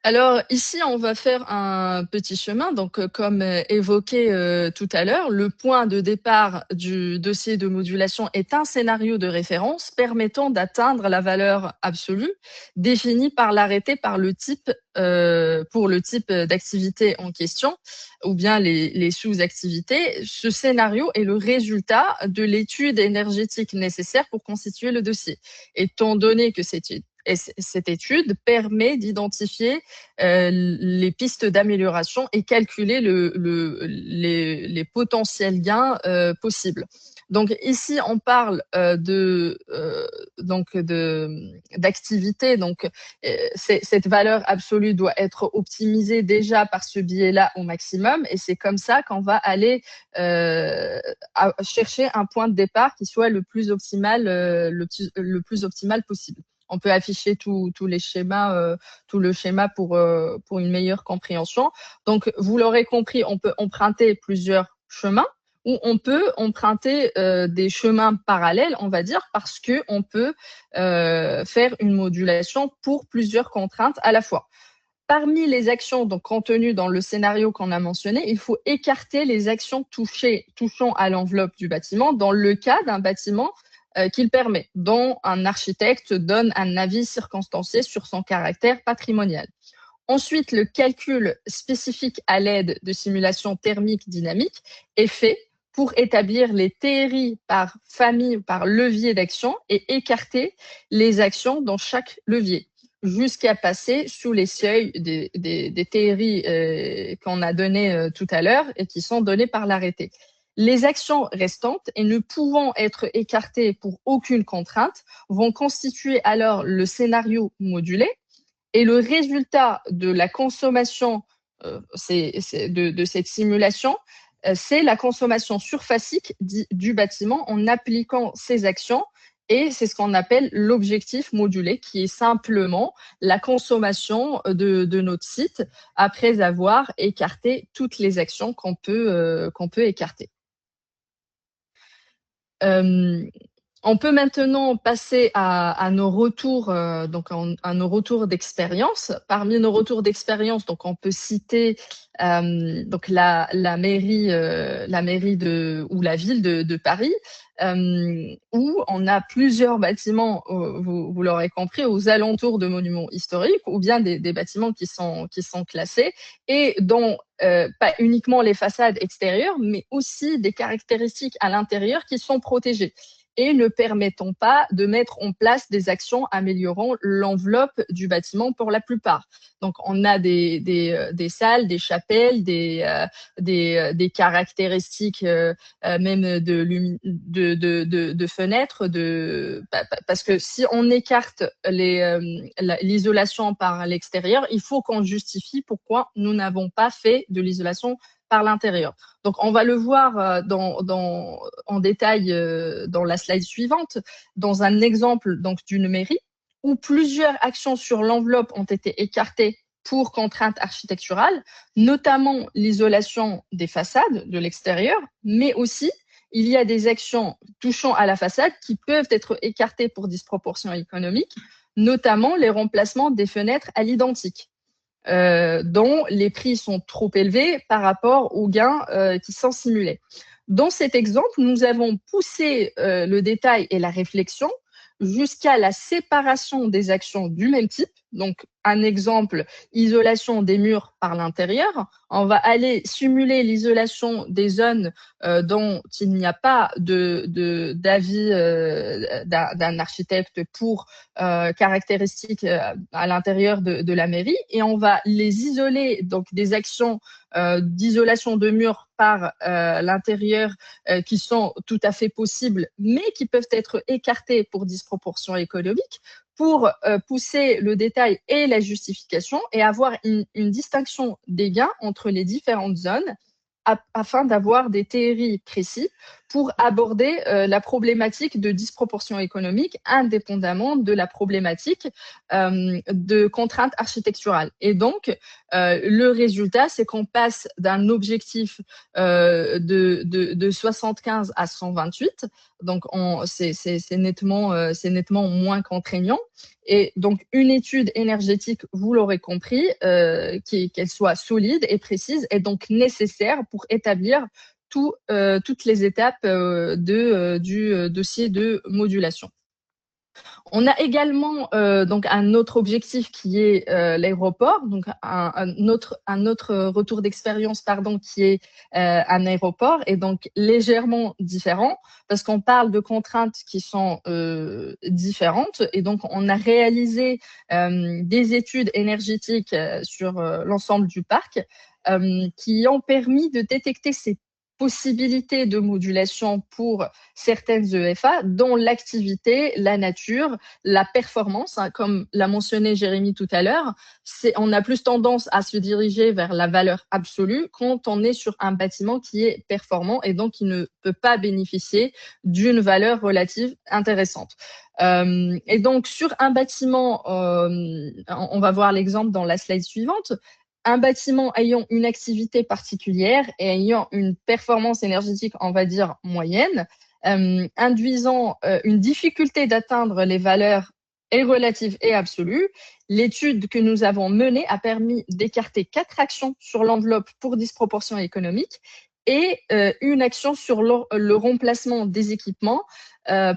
Alors ici, on va faire un petit chemin. Donc, comme évoqué tout à l'heure, le point de départ du dossier de modulation est un scénario de référence permettant d'atteindre la valeur absolue définie par l'arrêté pour le type d'activité en question ou bien les sous-activités. Ce scénario est le résultat de l'étude énergétique nécessaire pour constituer le dossier. Étant donné que cette étude permet d'identifier les pistes d'amélioration et calculer les potentiels gains possibles. Donc ici, on parle d'activité. Donc cette valeur absolue doit être optimisée déjà par ce biais-là au maximum, et c'est comme ça qu'on va aller chercher un point de départ qui soit le plus optimal possible. On peut afficher tous les schémas, tout le schéma pour une meilleure compréhension. Donc, vous l'aurez compris, on peut emprunter plusieurs chemins ou on peut emprunter des chemins parallèles, on va dire, parce qu'on peut faire une modulation pour plusieurs contraintes à la fois. Parmi les actions donc, contenues dans le scénario qu'on a mentionné, il faut écarter les actions touchant à l'enveloppe du bâtiment dans le cas d'un bâtiment qu'il permet, dont un architecte donne un avis circonstancié sur son caractère patrimonial. Ensuite, le calcul spécifique à l'aide de simulations thermiques dynamiques est fait pour établir les TRI par famille ou par levier d'action et écarter les actions dans chaque levier, jusqu'à passer sous les seuils des TRI qu'on a donnés tout à l'heure et qui sont donnés par l'arrêté. Les actions restantes et ne pouvant être écartées pour aucune contrainte vont constituer alors le scénario modulé et le résultat de la consommation de cette simulation, c'est la consommation surfacique du bâtiment en appliquant ces actions. Et c'est ce qu'on appelle l'objectif modulé, qui est simplement la consommation de notre site après avoir écarté toutes les actions qu'on peut écarter. On peut maintenant passer à nos retours, à nos retours d'expérience. Parmi nos retours d'expérience, donc on peut citer donc la mairie ou la ville de Paris, où on a plusieurs bâtiments, vous l'aurez compris, aux alentours de monuments historiques, ou bien des bâtiments qui sont classés et dont pas uniquement les façades extérieures, mais aussi des caractéristiques à l'intérieur qui sont protégées et ne permettant pas de mettre en place des actions améliorant l'enveloppe du bâtiment pour la plupart. Donc, on a des salles, des chapelles, des caractéristiques même de fenêtres, parce que si on écarte l'isolation par l'extérieur, il faut qu'on justifie pourquoi nous n'avons pas fait de l'isolation par l'intérieur. Donc, on va le voir en détail dans la slide suivante, dans un exemple d'une mairie où plusieurs actions sur l'enveloppe ont été écartées pour contraintes architecturales, notamment l'isolation des façades de l'extérieur, mais aussi il y a des actions touchant à la façade qui peuvent être écartées pour disproportion économique, notamment les remplacements des fenêtres à l'identique. Dont les prix sont trop élevés par rapport aux gains qui sont simulés. Dans cet exemple, nous avons poussé le détail et la réflexion jusqu'à la séparation des actions du même type. Donc, un exemple, isolation des murs par l'intérieur. On va aller simuler l'isolation des zones dont il n'y a pas d'avis d'un architecte pour caractéristiques à l'intérieur de la mairie, et on va les isoler, donc des actions d'isolation de murs par l'intérieur qui sont tout à fait possibles, mais qui peuvent être écartées pour disproportion économique, pour pousser le détail et la justification et avoir une distinction des gains entre les différentes zones afin d'avoir des théories précises pour aborder la problématique de disproportion économique indépendamment de la problématique de contraintes architecturales. Et donc, le résultat, c'est qu'on passe d'un objectif de 75 à 128. Donc, c'est nettement moins contraignant. Et donc, une étude énergétique, vous l'aurez compris, qu'elle soit solide et précise, est donc nécessaire pour établir toutes les étapes du dossier de modulation. On a également donc un autre objectif qui est l'aéroport, donc un autre retour d'expérience qui est un aéroport, et donc légèrement différent parce qu'on parle de contraintes qui sont différentes, et donc on a réalisé des études énergétiques sur l'ensemble du parc qui ont permis de détecter ces possibilités de modulation pour certaines EFA, dont l'activité, la nature, la performance, comme l'a mentionné Jérémy tout à l'heure. On a plus tendance à se diriger vers la valeur absolue quand on est sur un bâtiment qui est performant et donc qui ne peut pas bénéficier d'une valeur relative intéressante. Et donc, sur un bâtiment, on va voir l'exemple dans la slide suivante. Un bâtiment ayant une activité particulière et ayant une performance énergétique, on va dire, moyenne, induisant une difficulté d'atteindre les valeurs relatives et absolues, l'étude que nous avons menée a permis d'écarter 4 actions sur l'enveloppe pour disproportion économique et une action sur le remplacement des équipements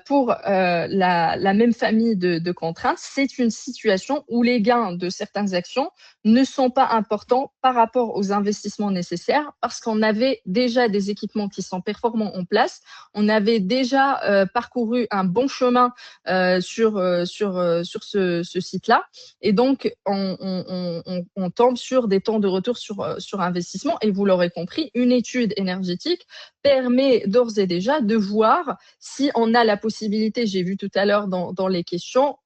pour la même famille de contraintes, c'est une situation où les gains de certaines actions ne sont pas importants par rapport aux investissements nécessaires parce qu'on avait déjà des équipements qui sont performants en place, on avait déjà parcouru un bon chemin sur ce site-là, et donc on tombe sur des temps de retour sur investissement. Et vous l'aurez compris, une étude énergétique permet d'ores et déjà de voir si on a la possibilité, j'ai vu tout à l'heure dans les questions,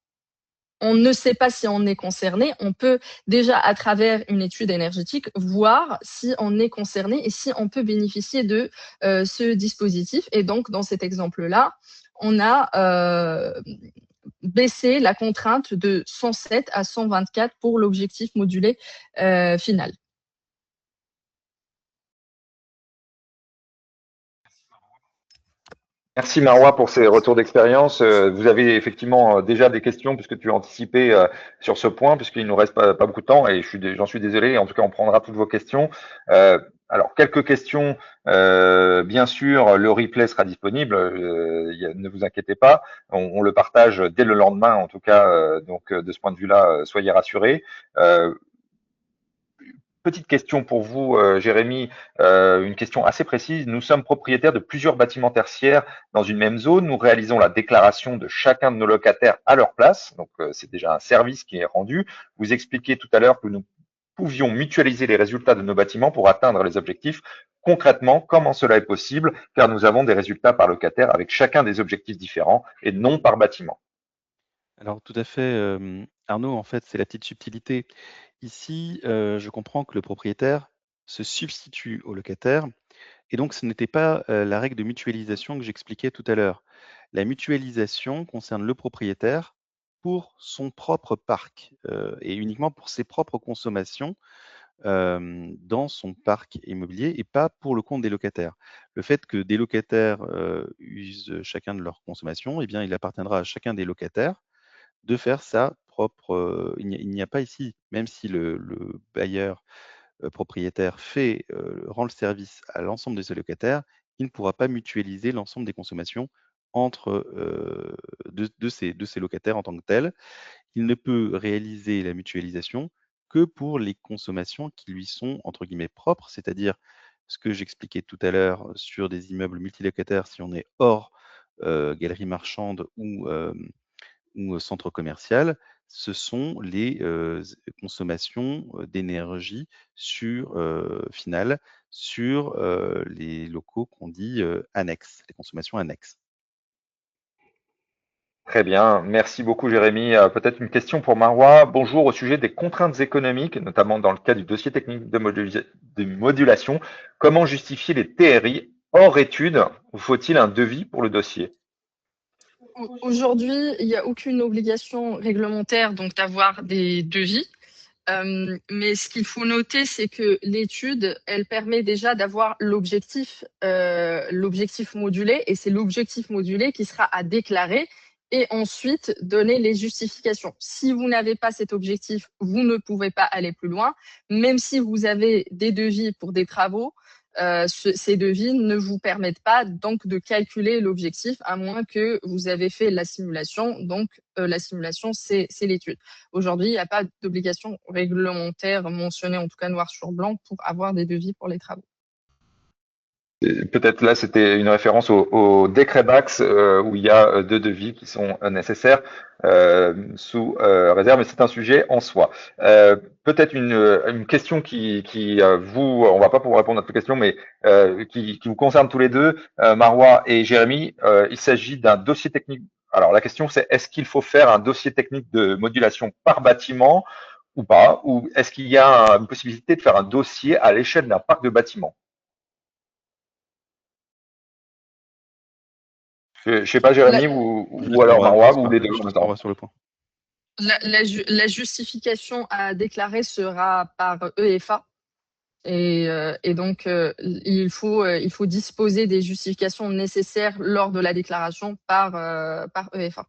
on ne sait pas si on est concerné. On peut déjà, à travers une étude énergétique, voir si on est concerné et si on peut bénéficier de ce dispositif. Et donc, dans cet exemple-là, on a baissé la contrainte de 107 à 124 pour l'objectif modulé final. Merci Marois pour ces retours d'expérience. Vous avez effectivement déjà des questions puisque tu as anticipé sur ce point, puisqu'il nous reste pas beaucoup de temps et j'en suis désolé. En tout cas, on prendra toutes vos questions. Alors, quelques questions. Bien sûr, le replay sera disponible. Ne vous inquiétez pas. On le partage dès le lendemain, en tout cas. Donc, de ce point de vue-là, soyez rassurés. Petite question pour vous, Jérémy, une question assez précise. Nous sommes propriétaires de plusieurs bâtiments tertiaires dans une même zone. Nous réalisons la déclaration de chacun de nos locataires à leur place. Donc, c'est déjà un service qui est rendu. Vous expliquiez tout à l'heure que nous pouvions mutualiser les résultats de nos bâtiments pour atteindre les objectifs. Concrètement, comment cela est possible? Car nous avons des résultats par locataire avec chacun des objectifs différents et non par bâtiment. Alors tout à fait, Arnaud, en fait, c'est la petite subtilité. Ici, je comprends que le propriétaire se substitue au locataire et donc ce n'était pas, la règle de mutualisation que j'expliquais tout à l'heure. La mutualisation concerne le propriétaire pour son propre parc, et uniquement pour ses propres consommations, dans son parc immobilier et pas pour le compte des locataires. Le fait que des locataires, usent chacun de leurs consommations, eh bien, il appartiendra à chacun des locataires de faire sa propre, il n'y a pas ici, même si le bailleur, propriétaire rend le service à l'ensemble de ses locataires, il ne pourra pas mutualiser l'ensemble des consommations entre, de ses locataires en tant que tels. Il ne peut réaliser la mutualisation que pour les consommations qui lui sont entre guillemets «propres», c'est-à-dire ce que j'expliquais tout à l'heure sur des immeubles multilocataires si on est hors, galerie marchande ou centre commercial, ce sont les, consommations, d'énergie finale sur, les locaux qu'on dit, annexes, les consommations annexes. Très bien, merci beaucoup Jérémy. Peut-être une question pour Marois. Bonjour, au sujet des contraintes économiques, notamment dans le cas du dossier technique de modulation. Comment justifier les TRI hors étude ou faut-il un devis pour le dossier? Aujourd'hui, il n'y a aucune obligation réglementaire donc d'avoir des devis. Mais ce qu'il faut noter, c'est que l'étude, elle permet déjà d'avoir l'objectif modulé, et c'est l'objectif modulé qui sera à déclarer et ensuite donner les justifications. Si vous n'avez pas cet objectif, vous ne pouvez pas aller plus loin. Même si vous avez des devis pour des travaux, ces devis ne vous permettent pas donc de calculer l'objectif à moins que vous avez fait la simulation. Donc, la simulation, c'est l'étude. Aujourd'hui, il n'y a pas d'obligation réglementaire mentionnée, en tout cas noir sur blanc, pour avoir des devis pour les travaux. Peut-être là, c'était une référence au décret BAX où il y a deux devis qui sont nécessaires sous réserve, mais c'est un sujet en soi. Peut-être une question qui vous, on va pas pouvoir répondre à toutes les questions, mais qui vous concerne tous les deux, Marois et Jérémy. Il s'agit d'un dossier technique. Alors la question c'est est-ce qu'il faut faire un dossier technique de modulation par bâtiment ou pas, ou est-ce qu'il y a une possibilité de faire un dossier à l'échelle d'un parc de bâtiments? Je sais pas, La, Jérémy, Je ou laisse alors Marois, Marois, ou les deux en je même laisse temps. Marois sur le point. la justification à déclarer sera par EFA. Et donc, il faut disposer des justifications nécessaires lors de la déclaration par EFA.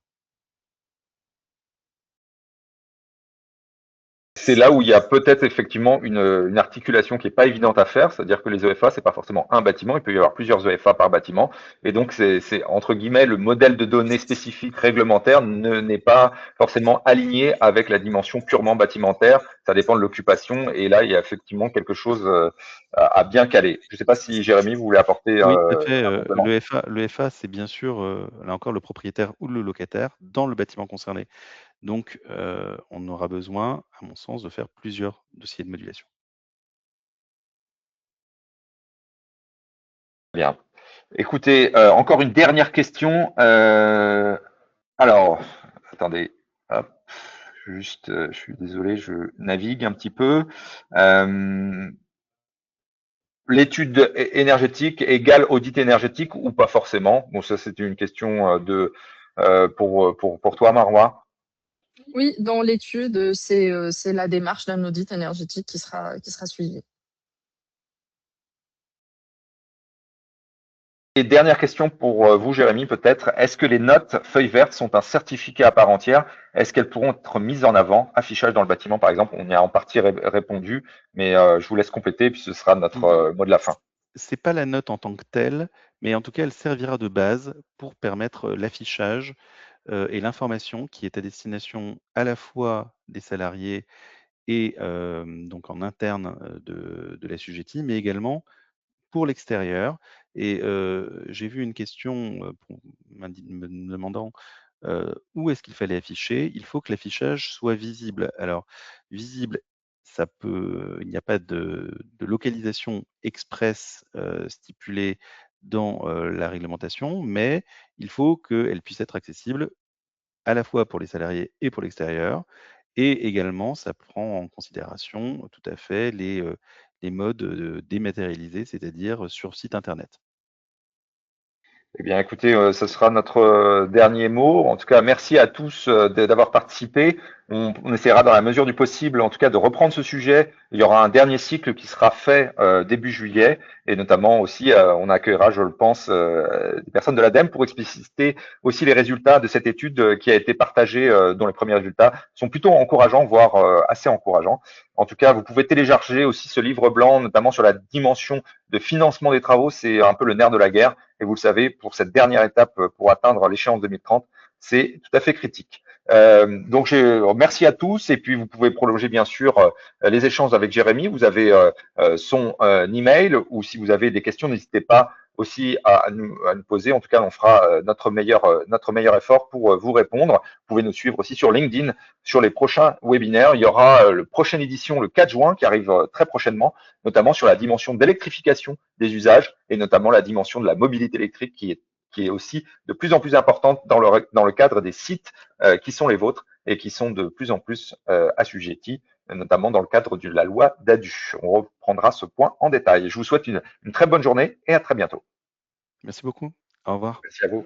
c'est là où il y a peut-être effectivement une articulation qui est pas évidente à faire, c'est-à-dire que les EFA, c'est pas forcément un bâtiment, il peut y avoir plusieurs EFA par bâtiment, et donc c'est entre guillemets le modèle de données spécifique réglementaire n'est pas forcément aligné avec la dimension purement bâtimentaire, ça dépend de l'occupation, et là il y a effectivement quelque chose à bien caler. Je ne sais pas si Jérémy, vous voulez apporter Oui, tout à fait. un complément. Le FA, c'est bien sûr, là encore, le propriétaire ou le locataire dans le bâtiment concerné. Donc, on aura besoin, à mon sens, de faire plusieurs dossiers de modulation. Bien. Écoutez, encore une dernière question. Alors, attendez, hop, juste, je suis désolé, je navigue un petit peu. L'étude énergétique égale audit énergétique ou pas forcément? Bon, ça c'est une question pour toi, Marois. Oui, dans l'étude, c'est la démarche d'un audit énergétique qui sera suivie. Et dernière question pour vous, Jérémy, peut-être. Est-ce que les notes feuilles vertes sont un certificat à part entière? Est-ce qu'elles pourront être mises en avant? Affichage dans le bâtiment, par exemple, on y a en partie répondu, mais je vous laisse compléter, puis ce sera notre mot de la fin. C'est pas la note en tant que telle, mais en tout cas, elle servira de base pour permettre l'affichage et l'information qui est à destination à la fois des salariés et donc en interne de l'assujetti, mais également pour l'extérieur. Et j'ai vu une question me demandant où est-ce qu'il fallait afficher. Il faut que l'affichage soit visible. Alors, visible, il n'y a pas de localisation express stipulée dans la réglementation, mais il faut qu'elle puisse être accessible à la fois pour les salariés et pour l'extérieur. Et également, ça prend en considération tout à fait les modes dématérialisés, c'est-à-dire sur site internet. Eh bien, écoutez, ce sera notre dernier mot. En tout cas, merci à tous d'avoir participé. On essaiera dans la mesure du possible, en tout cas, de reprendre ce sujet. Il y aura un dernier cycle qui sera fait début juillet, et notamment aussi, on accueillera, je le pense, des personnes de l'ADEME pour expliciter aussi les résultats de cette étude qui a été partagée, dont les premiers résultats sont plutôt encourageants, voire assez encourageants. En tout cas, vous pouvez télécharger aussi ce livre blanc, notamment sur la dimension de financement des travaux. C'est un peu le nerf de la guerre. Et vous le savez, pour cette dernière étape, pour atteindre l'échéance 2030, c'est tout à fait critique. Donc, merci à tous. Et puis, vous pouvez prolonger, bien sûr, les échanges avec Jérémy. Vous avez son email, ou si vous avez des questions, n'hésitez pas aussi à nous poser. En tout cas, on fera notre meilleur effort pour vous répondre. Vous pouvez nous suivre aussi sur LinkedIn sur les prochains webinaires. Il y aura la prochaine édition le 4 juin qui arrive très prochainement, notamment sur la dimension d'électrification des usages et notamment la dimension de la mobilité électrique qui est aussi de plus en plus importante dans le cadre des sites qui sont les vôtres et qui sont de plus en plus assujettis, notamment dans le cadre de la loi DADU. On reprendra ce point en détail. Je vous souhaite une très bonne journée et à très bientôt. Merci beaucoup. Au revoir. Merci à vous.